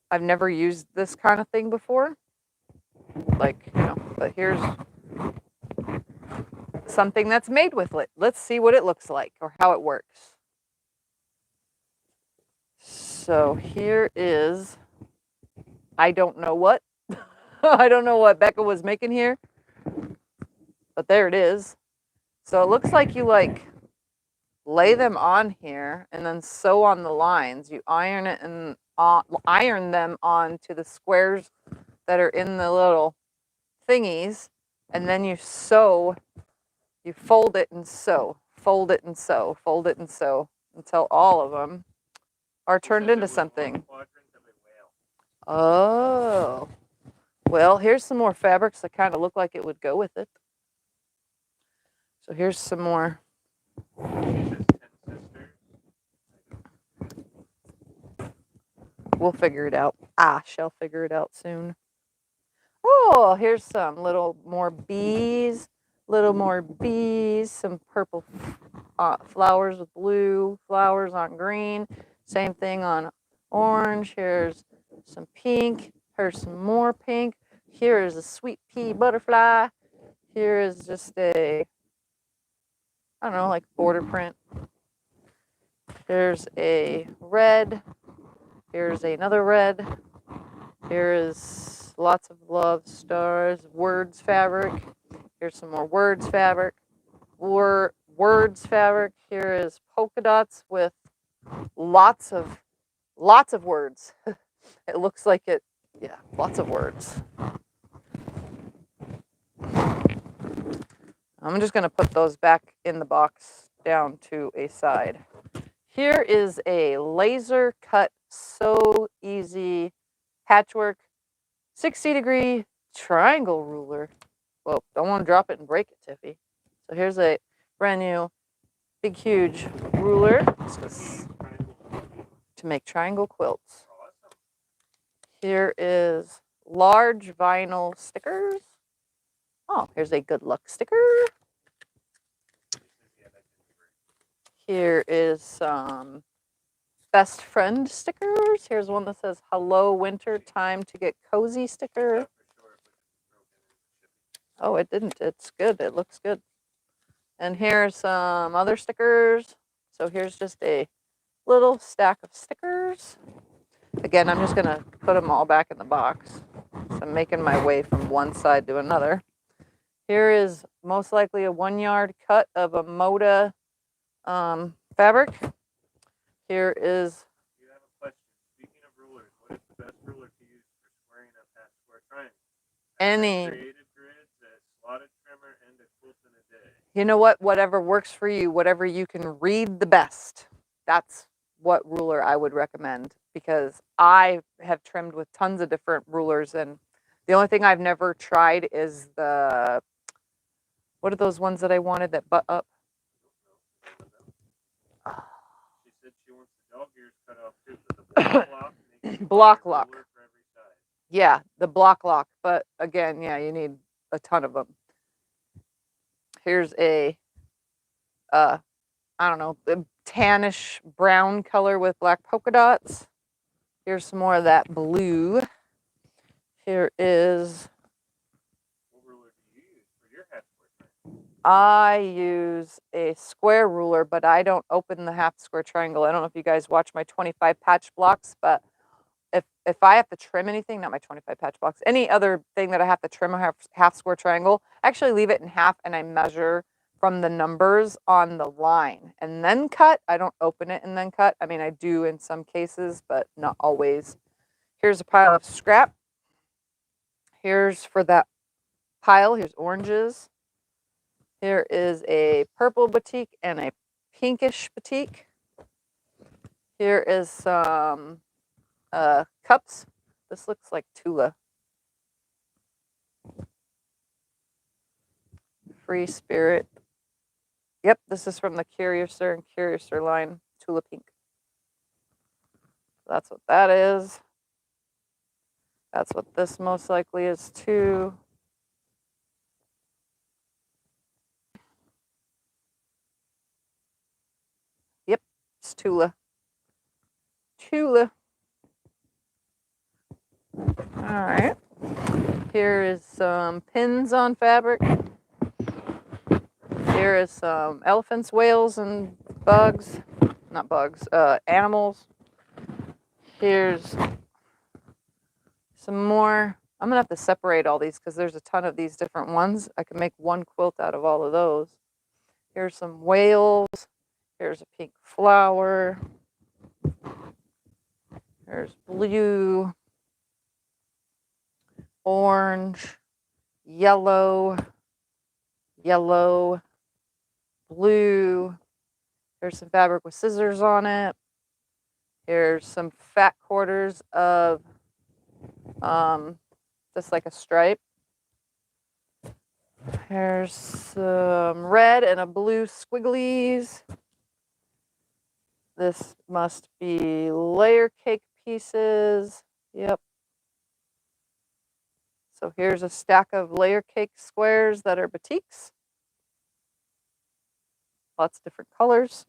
I've never used this kind of thing before. Like, but here's something that's made with it. Let's see what it looks like or how it works. So here is, I don't know what. I don't know what Becca was making here. But there it is. So it looks like you lay them on here and then sew on the lines. You iron it and iron them onto the squares that are in the little thingies, and then you sew. You fold it and sew, fold it and sew, fold it and sew until all of them are turned into something. Oh, well, here's some more fabrics that kind of look like it would go with it. So here's some more. We'll figure it out. She'll figure it out soon. Oh, here's some little more bees, some purple flowers with blue flowers on green. Same thing on orange. Here's some pink. Here's some more pink. Here is a sweet pea butterfly. Here is just a, I don't know, like border print. Here's a red. Here's another red. Here is lots of love, stars, words fabric. Here's some more words fabric. Words fabric. Here is polka dots with lots of words. It looks like it, yeah, lots of words. I'm just going to put those back in the box down to a side. Here is a laser cut, so easy patchwork 60-degree triangle ruler. Well, don't want to drop it and break it, Tiffy. So here's a brand new, big, huge ruler to make triangle quilts. Here is large vinyl stickers. Oh, here's a good luck sticker. Here is some best friend stickers. Here's one that says hello winter, time to get cozy sticker. Oh, it didn't. It's good. It looks good. And here's some other stickers. So here's just a little stack of stickers. Again, I'm just going to put them all back in the box. So I'm making my way from one side to another. Here is most likely a 1 yard cut of a Moda fabric. Here is... You have a question. Speaking of rulers, what is the best ruler to use for squaring up half square triangles? any... Creative grids, a slotted trimmer, and a quilt in a day. You know what? Whatever works for you, whatever you can read the best. That's what ruler I would recommend, because I have trimmed with tons of different rulers, and the only thing I've never tried is the, what are those ones that I wanted that butt up? She said she wants the dog ears cut off too, but the block lock makes you Block buy a lock. ruler for every size. Yeah, the block lock. But again, yeah, you need a ton of them. Here's a, I don't know, the tannish brown color with black polka dots. Here's some more of that blue. Here is... What ruler do you use for your half square triangle? I use a square ruler, but I don't open the half square triangle. I don't know if you guys watch my 25 patch blocks, but if I have to trim anything, not my 25 patch blocks, any other thing that I have to trim a half square triangle, I actually leave it in half and I measure from the numbers on the line and then cut. I don't open it and then cut. I mean, I do in some cases, but not always. Here's a pile of scrap. Here's for that pile. Here's oranges. Here is a purple batik and a pinkish batik. Here is some cups. This looks like Tula. Free Spirit. Yep, this is from the Curiouser and Curiouser line, Tula Pink. That's what that is. That's what this most likely is too. Yep, it's Tula. Tula. All right. Here is some pins on fabric. Here is some elephants, whales, and bugs. Not bugs, animals. Here's some more. I'm going to have to separate all these because there's a ton of these different ones. I can make one quilt out of all of those. Here's some whales. Here's a pink flower. There's blue, orange, yellow, yellow, blue. Here's some fabric with scissors on it. Here's some fat quarters of just like a stripe. Here's some red and a blue squigglies. This must be layer cake pieces. Yep. So here's a stack of layer cake squares that are batiks. Lots of different colors.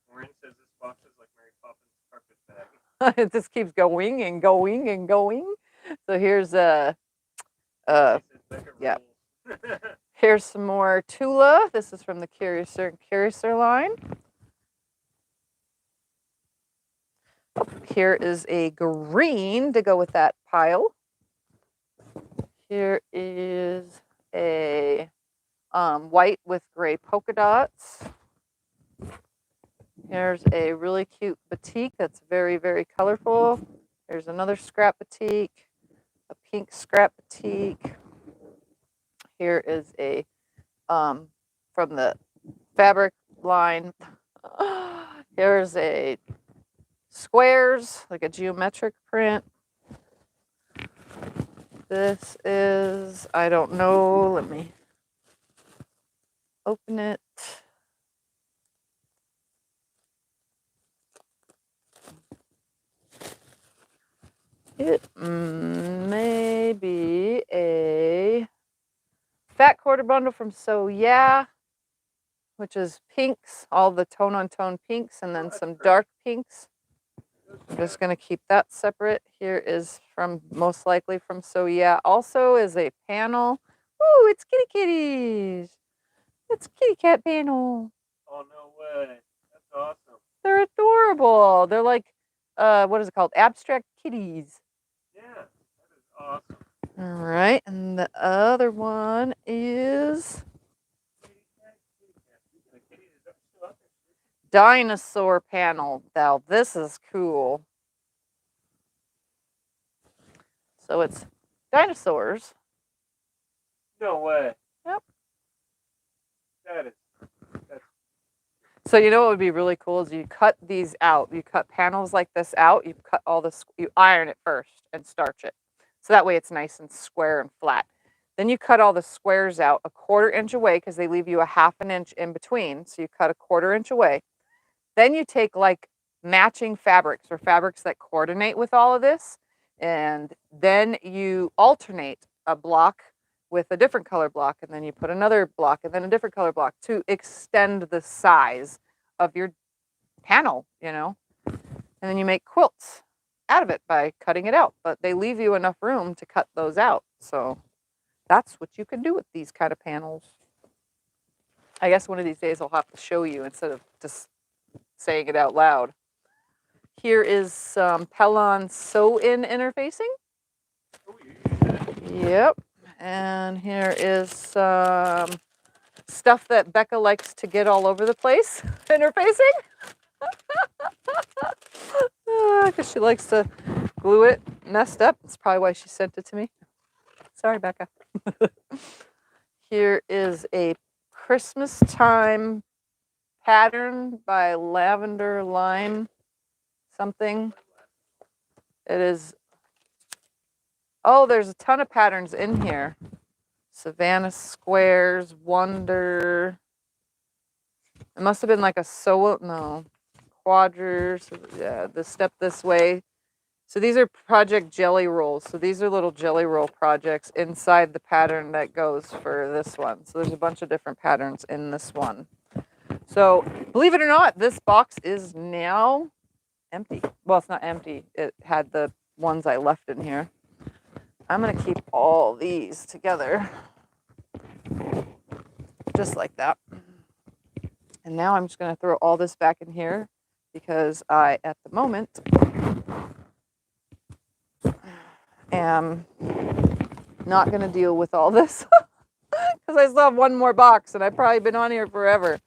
Maureen says this box is like Mary Poppins' carpet bag. It just keeps going and going and going. So here's a, yeah. Here's some more Tula. This is from the Curiouser and Curiouser line. Oh, here is a green to go with that pile. Here is a white with gray polka dots. Here's a really cute batik that's very, very colorful. Here's another scrap batik, a pink scrap batik. Here is a, from the fabric line, here's a squares, like a geometric print. This is, I don't know, let me open it. It may be a fat quarter bundle from So Yeah, which is pinks, all the tone-on-tone pinks, and then some dark pinks. I'm just going to keep that separate. Here is from, most likely from So Yeah. Also is a panel. Ooh, it's kitty kitties. It's kitty cat panel. Oh, no way. That's awesome. They're adorable. They're like what is it called? Abstract Kitties. Yeah, that is awesome. All right, and the other one is dinosaur panel. Now this is cool. So it's dinosaurs. No way. Yep. That's So you know what would be really cool is you cut these out. You cut panels like this out. You cut all this. You iron it first and starch it, so that way it's nice and square and flat. Then you cut all the squares out 1/4 inch away because they leave you a 1/2 inch in between. So you cut 1/4 inch away. Then you take like matching fabrics or fabrics that coordinate with all of this, and then you alternate a block with a different color block, and then you put another block and then a different color block to extend the size of your panel, you know. And then you make quilts out of it by cutting it out, but they leave you enough room to cut those out. So that's what you can do with these kind of panels. I guess one of these days I'll have to show you instead of just saying it out loud. Here is some Pellon sew-in interfacing. Oh, you use that. Yep. And here is some stuff that Becca likes to get all over the place interfacing. Because she likes to glue it messed up. That's probably why she sent it to me. Sorry, Becca. Here is a Christmas time pattern by Lavender Lime something. It is, oh, there's a ton of patterns in here. Savannah Squares, Wonder. It must have been like a quadrants. Yeah, the step this way. So these are project jelly rolls. So these are little jelly roll projects inside the pattern that goes for this one. So there's a bunch of different patterns in this one. So believe it or not, this box is now empty. Well, it's not empty. It had the ones I left in here. I'm going to keep all these together. Just like that. And now I'm just going to throw all this back in here because I, at the moment, am not going to deal with all this because I still have one more box and I've probably been on here forever.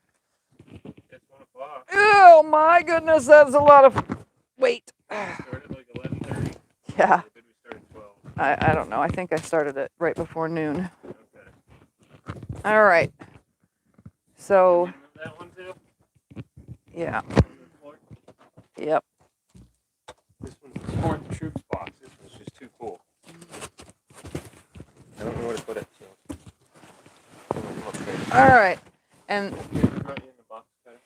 It's 1 o'clock. Oh my goodness, that's a lot of weight. Started like 11:30. Yeah. Or did we start at 12? I don't know. I think I started it right before noon. Okay. All right. So, Can you move that one too? yeah. On the floor? Yep. This one's the Sport the Troops box. This one's just too cool. I don't know where to put it, so. All right. And Here's the front end, the box cutter.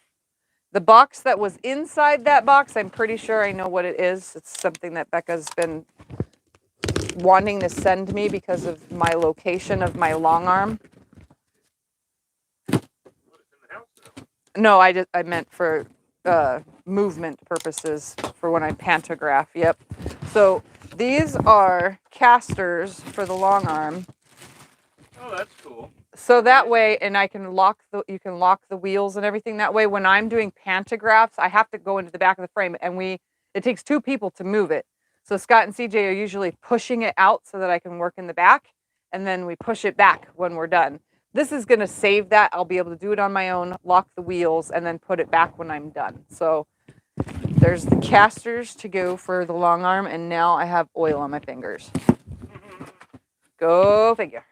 the box that was inside that box, I'm pretty sure I know what it is. It's something that Becca's been wanting to send me because of my location of my long arm. What, it's in the house now? No, I meant for movement purposes for when I pantograph. Yep. So these are casters for the long arm. Oh, that's cool. So that way, and you can lock the wheels and everything. That way, when I'm doing pantographs, I have to go into the back of the frame, and it takes 2 people to move it. So Scott and CJ are usually pushing it out so that I can work in the back, and then we push it back when we're done. This is going to save that. I'll be able to do it on my own, lock the wheels, and then put it back when I'm done. So there's the casters to go for the long arm, and now I have oil on my fingers. Go figure.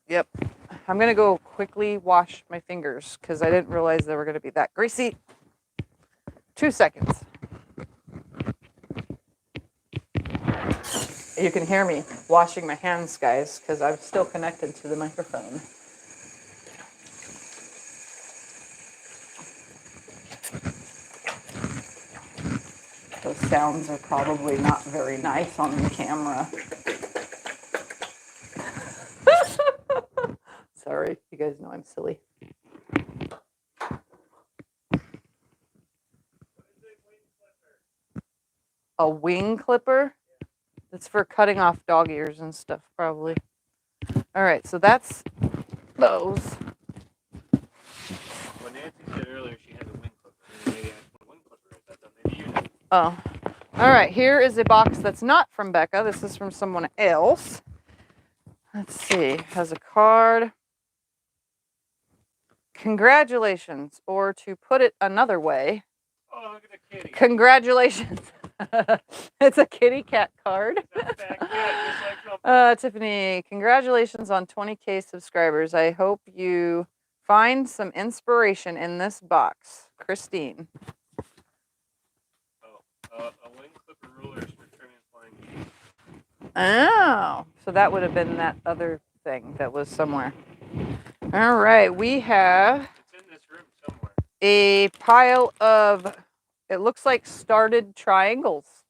Yep. I'm going to go quickly wash my fingers because I didn't realize they were going to be that greasy. 2 seconds. You can hear me washing my hands, guys, because I'm still connected to the microphone. Those sounds are probably not very nice on the camera. Sorry, you guys know I'm silly. A wing clipper? That's for cutting off dog ears and stuff, probably. All right, so that's those. Well, Nancy said earlier she has a wing clipper. Maybe I put a wing clipper Oh, all right. Here is a box that's not from Becca. This is from someone else. Let's see. Has a card. Congratulations, or to put it another way, Oh, look at the kitty. congratulations. It's a kitty cat card. It's a fat cat, just like something. Tiffany, congratulations on 20K subscribers. I hope you find some inspiration in this box. Christine. Oh, a wing clipper ruler is for trimming flying geese. Oh, so that would have been that other thing that was somewhere. All right, we have It's in this room somewhere. a pile of, it looks like started triangles.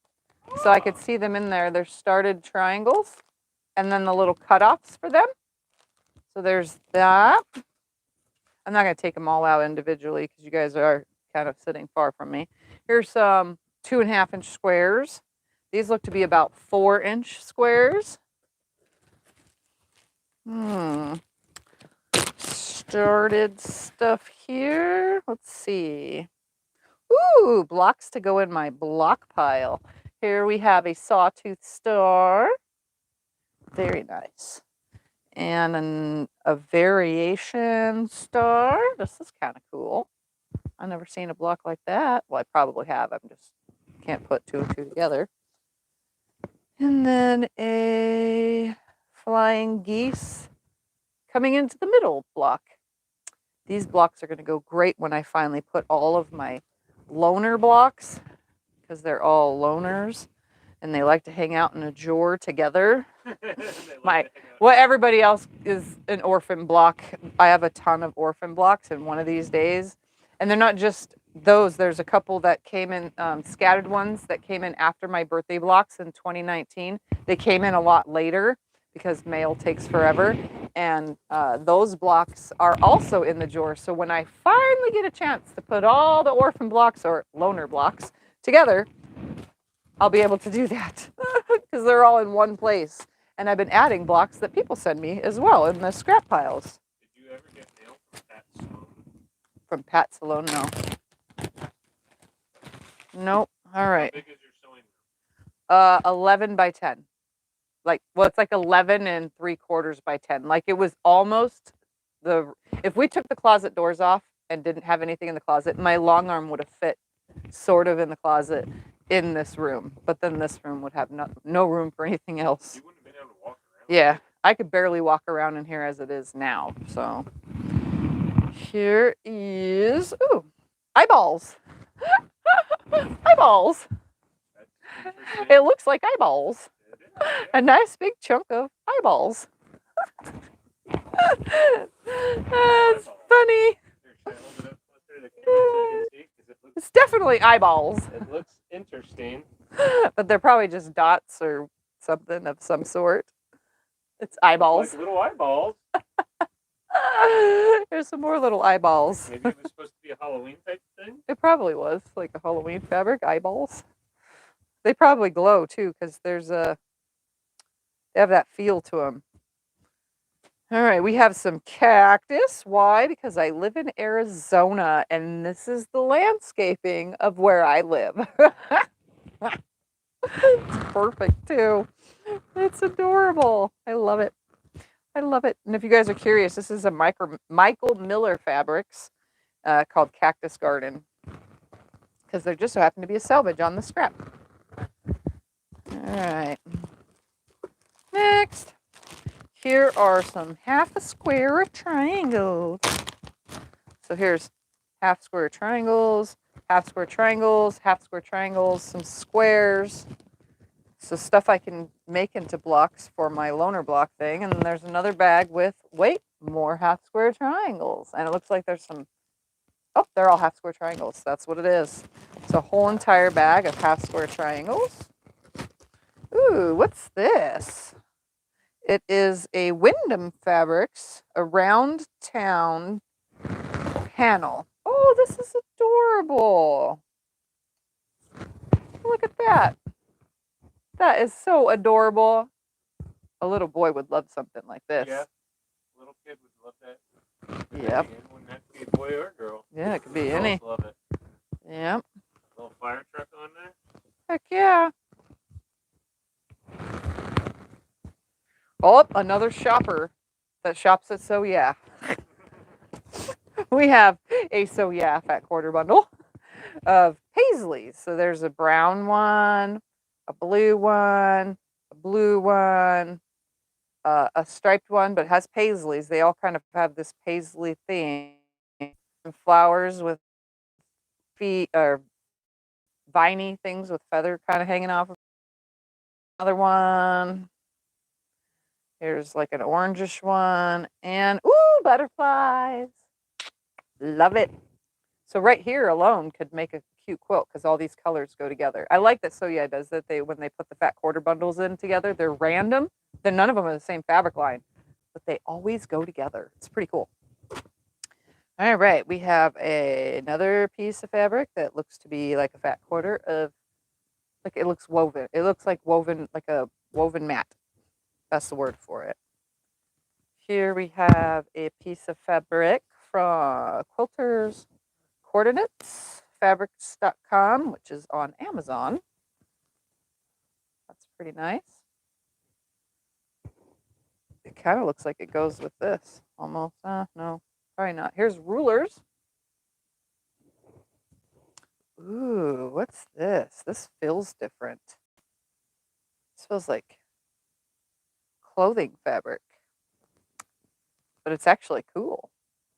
So I could see them in there. They're started triangles and then the little cutoffs for them. So there's that. I'm not going to take them all out individually because you guys are kind of sitting far from me. Here's some 2.5-inch squares. These look to be about 4-inch squares. Started stuff here. Let's see. Ooh, blocks to go in my block pile. Here we have a sawtooth star. Very nice. And a variation star. This is kind of cool. I've never seen a block like that. Well, I probably have. I just can't put two and two together. And then a flying geese coming into the middle block. These blocks are going to go great when I finally put all of my loner blocks, because they're all loners and they like to hang out in a drawer together. What everybody else is an orphan block. I have a ton of orphan blocks, and one of these days, and they're not just those, there's a couple that came in, scattered ones that came in after my birthday blocks in 2019. They came in a lot later because mail takes forever, and those blocks are also in the drawer. So when I finally get a chance to put all the orphan blocks or loner blocks together, I'll be able to do that because they're all in one place. And I've been adding blocks that people send me as well in the scrap piles. Did you ever get mail from Pat Sloan? From Pat Salone? No. Nope. All right. How big is your sewing room? 11 by 10. Like, well, it's like 11 3/4 by 10. Like, it was almost if we took the closet doors off and didn't have anything in the closet, my long arm would have fit sort of in the closet in this room. But then this room would have no room for anything else. You wouldn't have been able to walk around. Yeah, I could barely walk around in here as it is now. So here is, ooh, eyeballs. Eyeballs. It looks like eyeballs. A nice big chunk of eyeballs. That's funny. It's definitely eyeballs. It looks interesting. But they're probably just dots or something of some sort. It's eyeballs. Like little eyeballs. There's some more little eyeballs. Maybe it was supposed to be a Halloween type thing. It probably was like a Halloween fabric, eyeballs. They probably glow too because they have that feel to them. All right, we have some cactus. Why? Because I live in Arizona and this is the landscaping of where I live. It's perfect too. It's adorable. I love it. I love it. And if you guys are curious, this is a Michael Miller fabrics called Cactus Garden because there just so happened to be a selvage on the scrap. All right. Next, here are some half a square of triangles. So here's half square triangles, half square triangles, half square triangles, some squares. So stuff I can make into blocks for my loner block thing. And then there's another bag with, wait, more half square triangles. And it looks like there's some, oh, they're all half square triangles. That's what it is. It's a whole entire bag of half square triangles. Ooh, what's this? It is a Wyndham Fabrics Around Town panel. Oh, this is adorable. Look at that. That is so adorable. A little boy would love something like this. Yeah, little kid would love that. Yep. Wouldn't have to be a boy or a girl. Yeah, it could be Girls any. love it. Yep. Little fire truck on there. yeah. Oh, another shopper that shops at So Yeah. We have a So Yeah fat quarter bundle of Paisleys. So there's a brown one, a blue one, a blue one, a striped one, but it has Paisleys. They all kind of have this Paisley theme. And flowers with feet or viney things with feather kind of hanging off. Another one. Here's like an orangish one. And ooh, butterflies. Love it. So right here alone could make a cute quilt because all these colors go together. I like that So Yeah does that. When they put the fat quarter bundles in together, they're random. Then none of them are the same fabric line, but they always go together. It's pretty cool. All right, we have another piece of fabric that looks to be like a fat quarter of, like it looks woven. It looks like woven, like a woven mat. That's the word for it. Here we have a piece of fabric from Quilters Coordinates, fabrics.com, which is on Amazon. That's pretty nice. It kind of looks like it goes with this almost. No, probably not. Here's rulers. Ooh, what's this? This feels different. This feels like clothing fabric, but it's actually cool.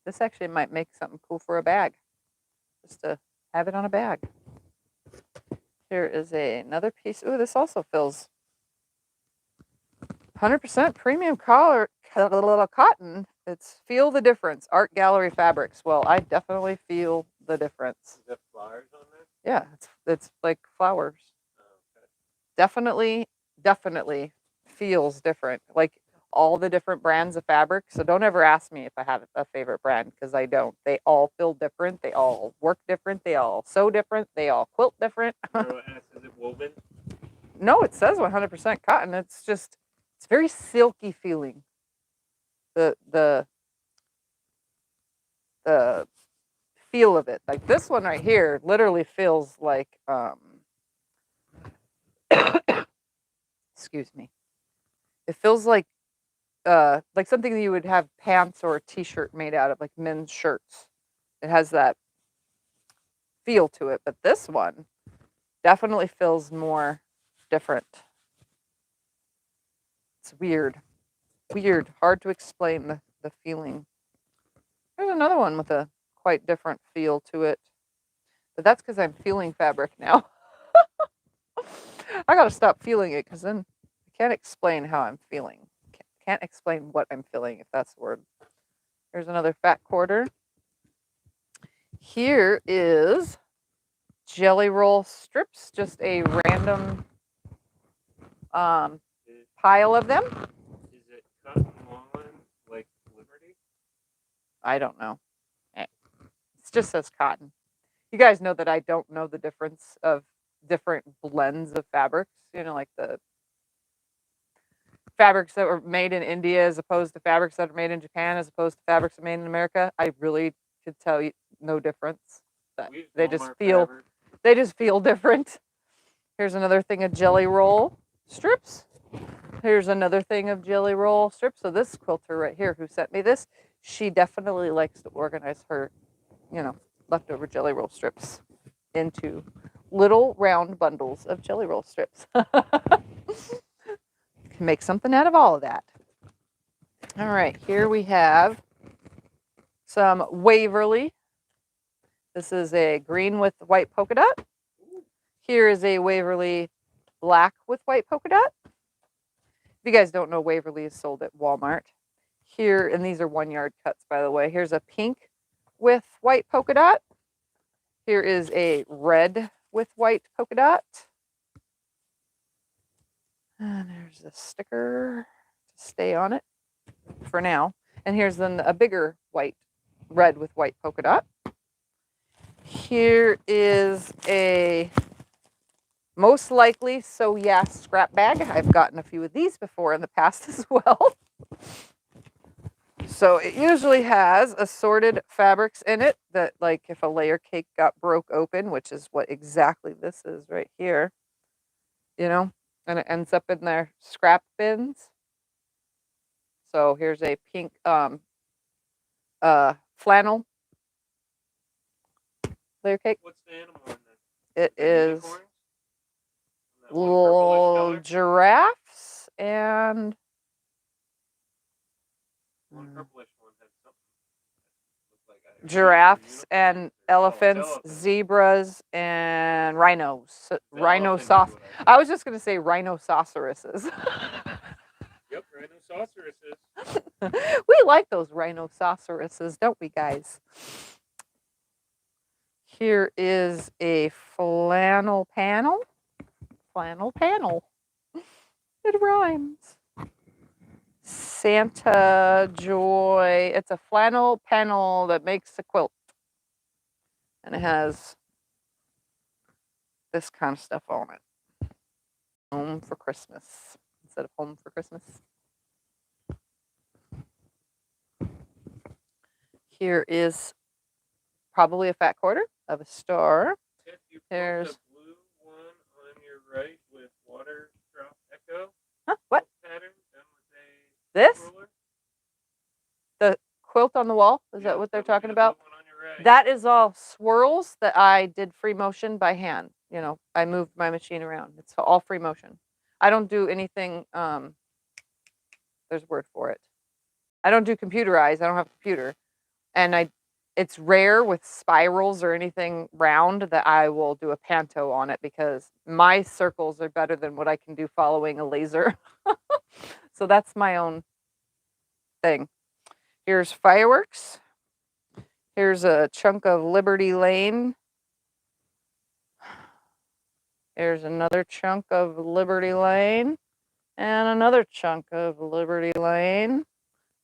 This actually might make something cool for a bag, just to have it on a bag. Here is another piece. Ooh, this also feels 100% premium collar cotton. It's feel the difference. Art Gallery Fabrics. Well, I definitely feel the difference. Is there flowers on there? Yeah, it's like flowers. Oh, okay. Definitely feels different. Like all the different brands of fabric. So don't ever ask me if I have a favorite brand because I don't. They all feel different. They all work different. They all sew different. They all quilt different. Is it woven? No, it says 100% cotton. It's very silky feeling. The feel of it. Like this one right here literally feels like excuse me. It feels like something that you would have pants or a t-shirt made out of, like men's shirts. It has that feel to it, but this one definitely feels more different. It's weird. Hard to explain the feeling. There's another one with a quite different feel to it, but that's because I'm feeling fabric now. I gotta stop feeling it because then I can't explain how I'm feeling. Can't explain what I'm feeling, if that's the word. Here's another fat quarter. Here is jelly roll strips, just a random pile of them. Is it cotton longline like Liberty? I don't know. It just says cotton. You guys know that I don't know the difference of different blends of fabrics. You know, like the fabrics that were made in India as opposed to fabrics that are made in Japan as opposed to fabrics that are made in America. I really could tell you no difference. But they just feel different. Here's another thing of jelly roll strips. Here's another thing of jelly roll strips. So this quilter right here who sent me this, she definitely likes to organize her, leftover jelly roll strips into little round bundles of jelly roll strips. Can make something out of all of that. All right, here we have some Waverly. This is a green with white polka dot. Here is a Waverly black with white polka dot. If you guys don't know, Waverly is sold at Walmart. Here, and these are 1 yard cuts, by the way. Here's a pink with white polka dot. Here is a red with white polka dot. And there's a sticker to stay on it for now. And here's then a bigger red with white polka dot. Here is a most likely So Yeah scrap bag. I've gotten a few of these before in the past as well. So it usually has assorted fabrics in it that, like if a layer cake got broke open, which is what exactly this is right here. you know, and it ends up in their scrap bins. So here's a pink flannel layer cake. What's the animal in there? It The is unicorns? That one purplish little color? giraffes and One purplish one had something that looked like a giraffes unicorn and or- oh, it's elephants, elephants. zebras, and rhinos. The Rhinoceros. elephant is what I was just going to say rhinoceroses. Yep, rhinoceroses. We like those rhinoceroses, don't we, guys? Here is a flannel panel. Flannel panel. It rhymes. Santa Joy. It's a flannel panel that makes a quilt. And it has this kind of stuff on it. Home for Christmas instead of home for Christmas. Here is probably a fat quarter of a star. If you put There's the blue one on your right with water drop echo what? pattern done with a This? roller. The quilt on the wall? Is Yeah, that what they're would be talking the about? blue one on your right. That is all swirls that I did free motion by hand. You know, I moved my machine around. It's all free motion. I don't do anything, there's a word for it. I don't do computerized. I don't have a computer. And it's rare with spirals or anything round that I will do a panto on it because my circles are better than what I can do following a laser. So that's my own thing. Here's fireworks. Here's a chunk of Liberty Lane. Here's another chunk of Liberty Lane. And another chunk of Liberty Lane.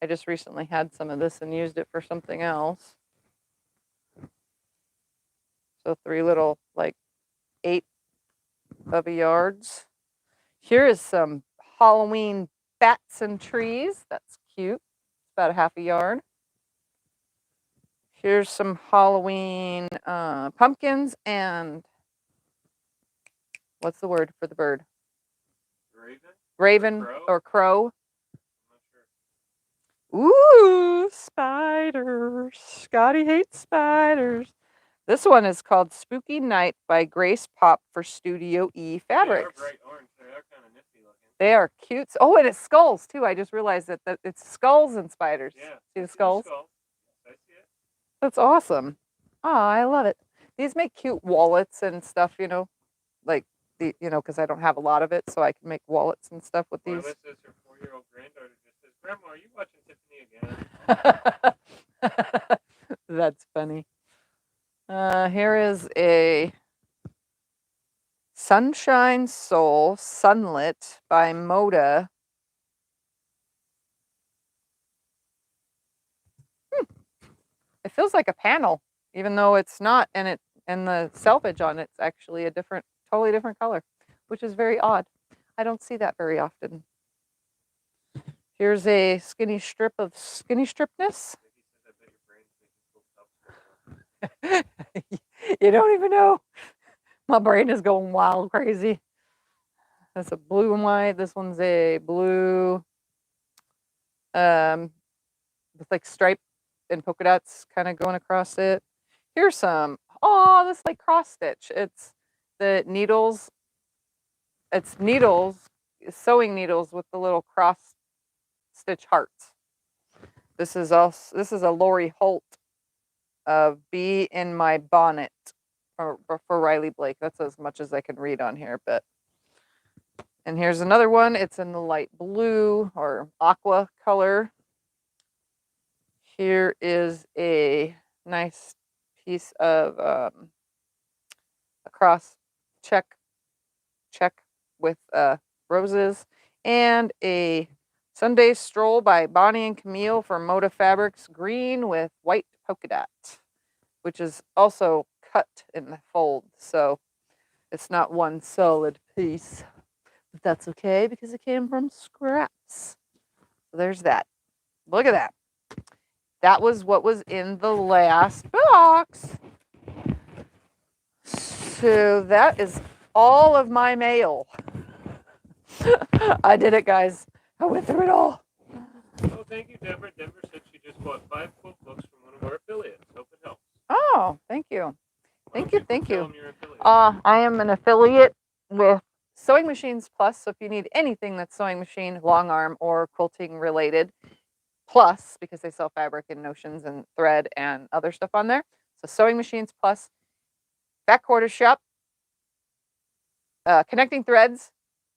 I just recently had some of this and used it for something else. So 3 little, like 8 of a yards. Here is some Halloween bats and trees. That's cute. It's about a half a yard. Here's some Halloween pumpkins and what's the word for the bird? Raven? Raven or crow. I'm not sure. Ooh, spiders. Scotty hates spiders. This one is called Spooky Night by Grace Pop for Studio E Fabrics. They are bright orange. They are kind of nifty looking. They are cute. Oh, and it's skulls too. I just realized that it's skulls and spiders. Yeah. See the skulls? Skull. I see it. That's awesome. Oh, I love it. These make cute wallets and stuff, you know, like because I don't have a lot of it, so I can make wallets and stuff with these. This is her 4-year-old granddaughter just says, "Grandma, are you watching Tiffany again?" That's funny. Here is a Sunshine Soul Sunlit by Moda. It feels like a panel, even though it's not, and the selvage on it's actually a totally different color, which is very odd. I don't see that very often. Here's a skinny strip of skinny stripness. You don't even know. My brain is going wild crazy. That's a blue and white. This one's a blue with like stripe and polka dots kind of going across it. Here's some, this like cross stitch. It's the needles. It's needles, sewing needles with the little cross stitch hearts. This is a Lori Holt of Bee in My Bonnet for Riley Blake. That's as much as I can read on here, and here's another one. It's in the light blue or aqua color. Here is a nice piece of a cross check with roses, and a Sunday Stroll by Bonnie and Camille for Moda Fabrics, green with white polka dot, which is also cut in the fold, so it's not one solid piece. But that's okay because it came from scraps. So there's that. Look at that. That was what was in the last box. So that is all of my mail. I did it, guys. I went through it all. Oh, thank you, Deborah. Deborah said she just bought 5 quilt books from one of our affiliates. Hope it helps. Oh, thank you. Thank you. Thank Tell you. them you're an affiliate. I am an affiliate with Sewing Machines Plus. So if you need anything that's sewing machine, long arm, or quilting related, plus because they sell fabric and notions and thread and other stuff on there. So Sewing Machines Plus, Back Quarter Shop, Connecting Threads,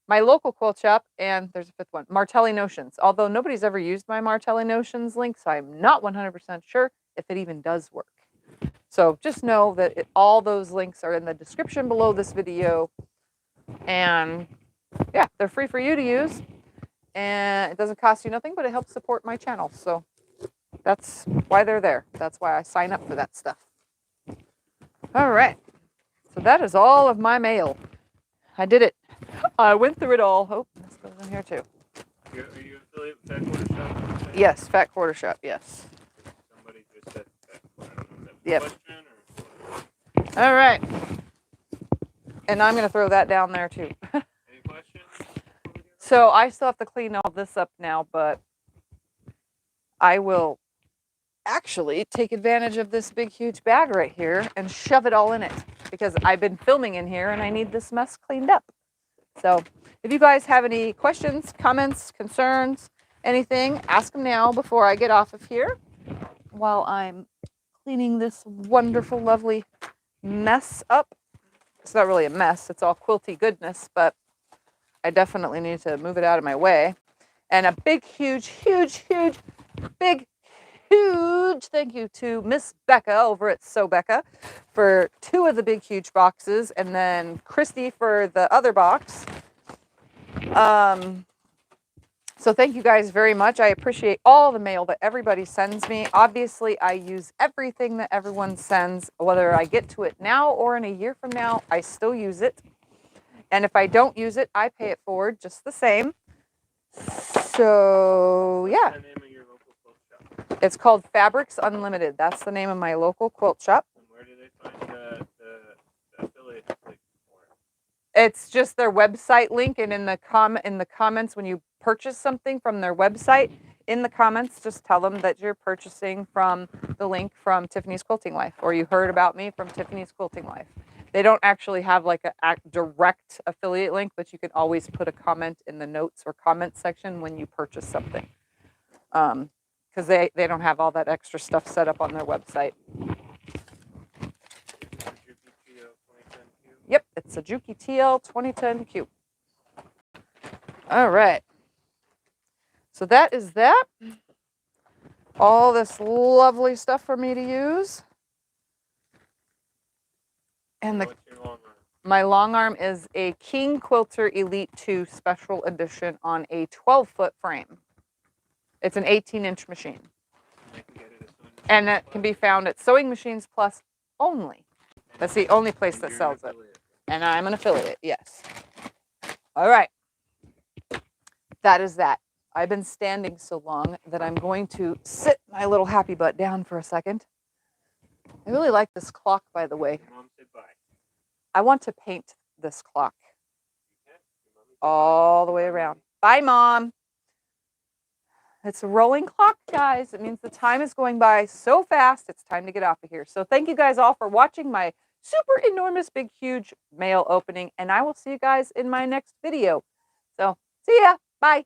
my local quilt shop, and there's a fifth one, Martelli Notions. Although nobody's ever used my Martelli Notions link, so I'm not 100% sure if it even does work. So just know that all those links are in the description below this video. And yeah, they're free for you to use. And it doesn't cost you nothing, but it helps support my channel. So that's why they're there. That's why I sign up for that stuff. All right. So that is all of my mail. I did it. I went through it all. Oh, this goes in here too. Are you affiliate with Fat Quarter Shop? Yes, Fat Quarter Shop, yes. Somebody just said Fat Quarter. I don't know if that was Yep. a question or... All right. And I'm going to throw that down there too. Any questions? So I still have to clean all this up now, but I will actually take advantage of this big, huge bag right here and shove it all in it because I've been filming in here and I need this mess cleaned up. So if you guys have any questions, comments, concerns, anything, ask them now before I get off of here while I'm cleaning this wonderful, lovely mess up. It's not really a mess. It's all quilty goodness, but I definitely need to move it out of my way. And a big, huge, huge, huge, big, huge thank you to Miss Becca over at Sew Becca for 2 of the big, huge boxes, and then Christy for the other box. So thank you guys very much. I appreciate all the mail that everybody sends me. Obviously, I use everything that everyone sends, whether I get to it now or in a year from now, I still use it. And if I don't use it, I pay it forward just the same. So, yeah. What's the name of your local quilt shop? It's called Fabrics Unlimited. That's the name of my local quilt shop. And where do they find the affiliate link for it? It's just their website link, and in the comments when you purchase something from their website, in the comments, just tell them that you're purchasing from the link from Tiffany's Quilting Life, or you heard about me from Tiffany's Quilting Life. They don't actually have like a direct affiliate link, but you can always put a comment in the notes or comment section when you purchase something. Because they don't have all that extra stuff set up on their website. Yep, it's a Juki TL 2010Q. All right. So that is that. All this lovely stuff for me to use. And What's your long arm? my long arm is a King Quilter Elite 2 Special Edition on a 12-foot frame. It's an 18-inch machine. And that can be found at Sewing Machines Plus only. That's the only place that sells it. And I'm an affiliate, yes. All right. That is that. I've been standing so long that I'm going to sit my little happy butt down for a second. I really like this clock, by the way. Mom said bye. I want to paint this clock all the way around. Bye, Mom. It's a rolling clock, guys. It means the time is going by so fast. It's time to get off of here. So thank you guys all for watching my super enormous, big, huge mail opening. And I will see you guys in my next video. So see ya. Bye.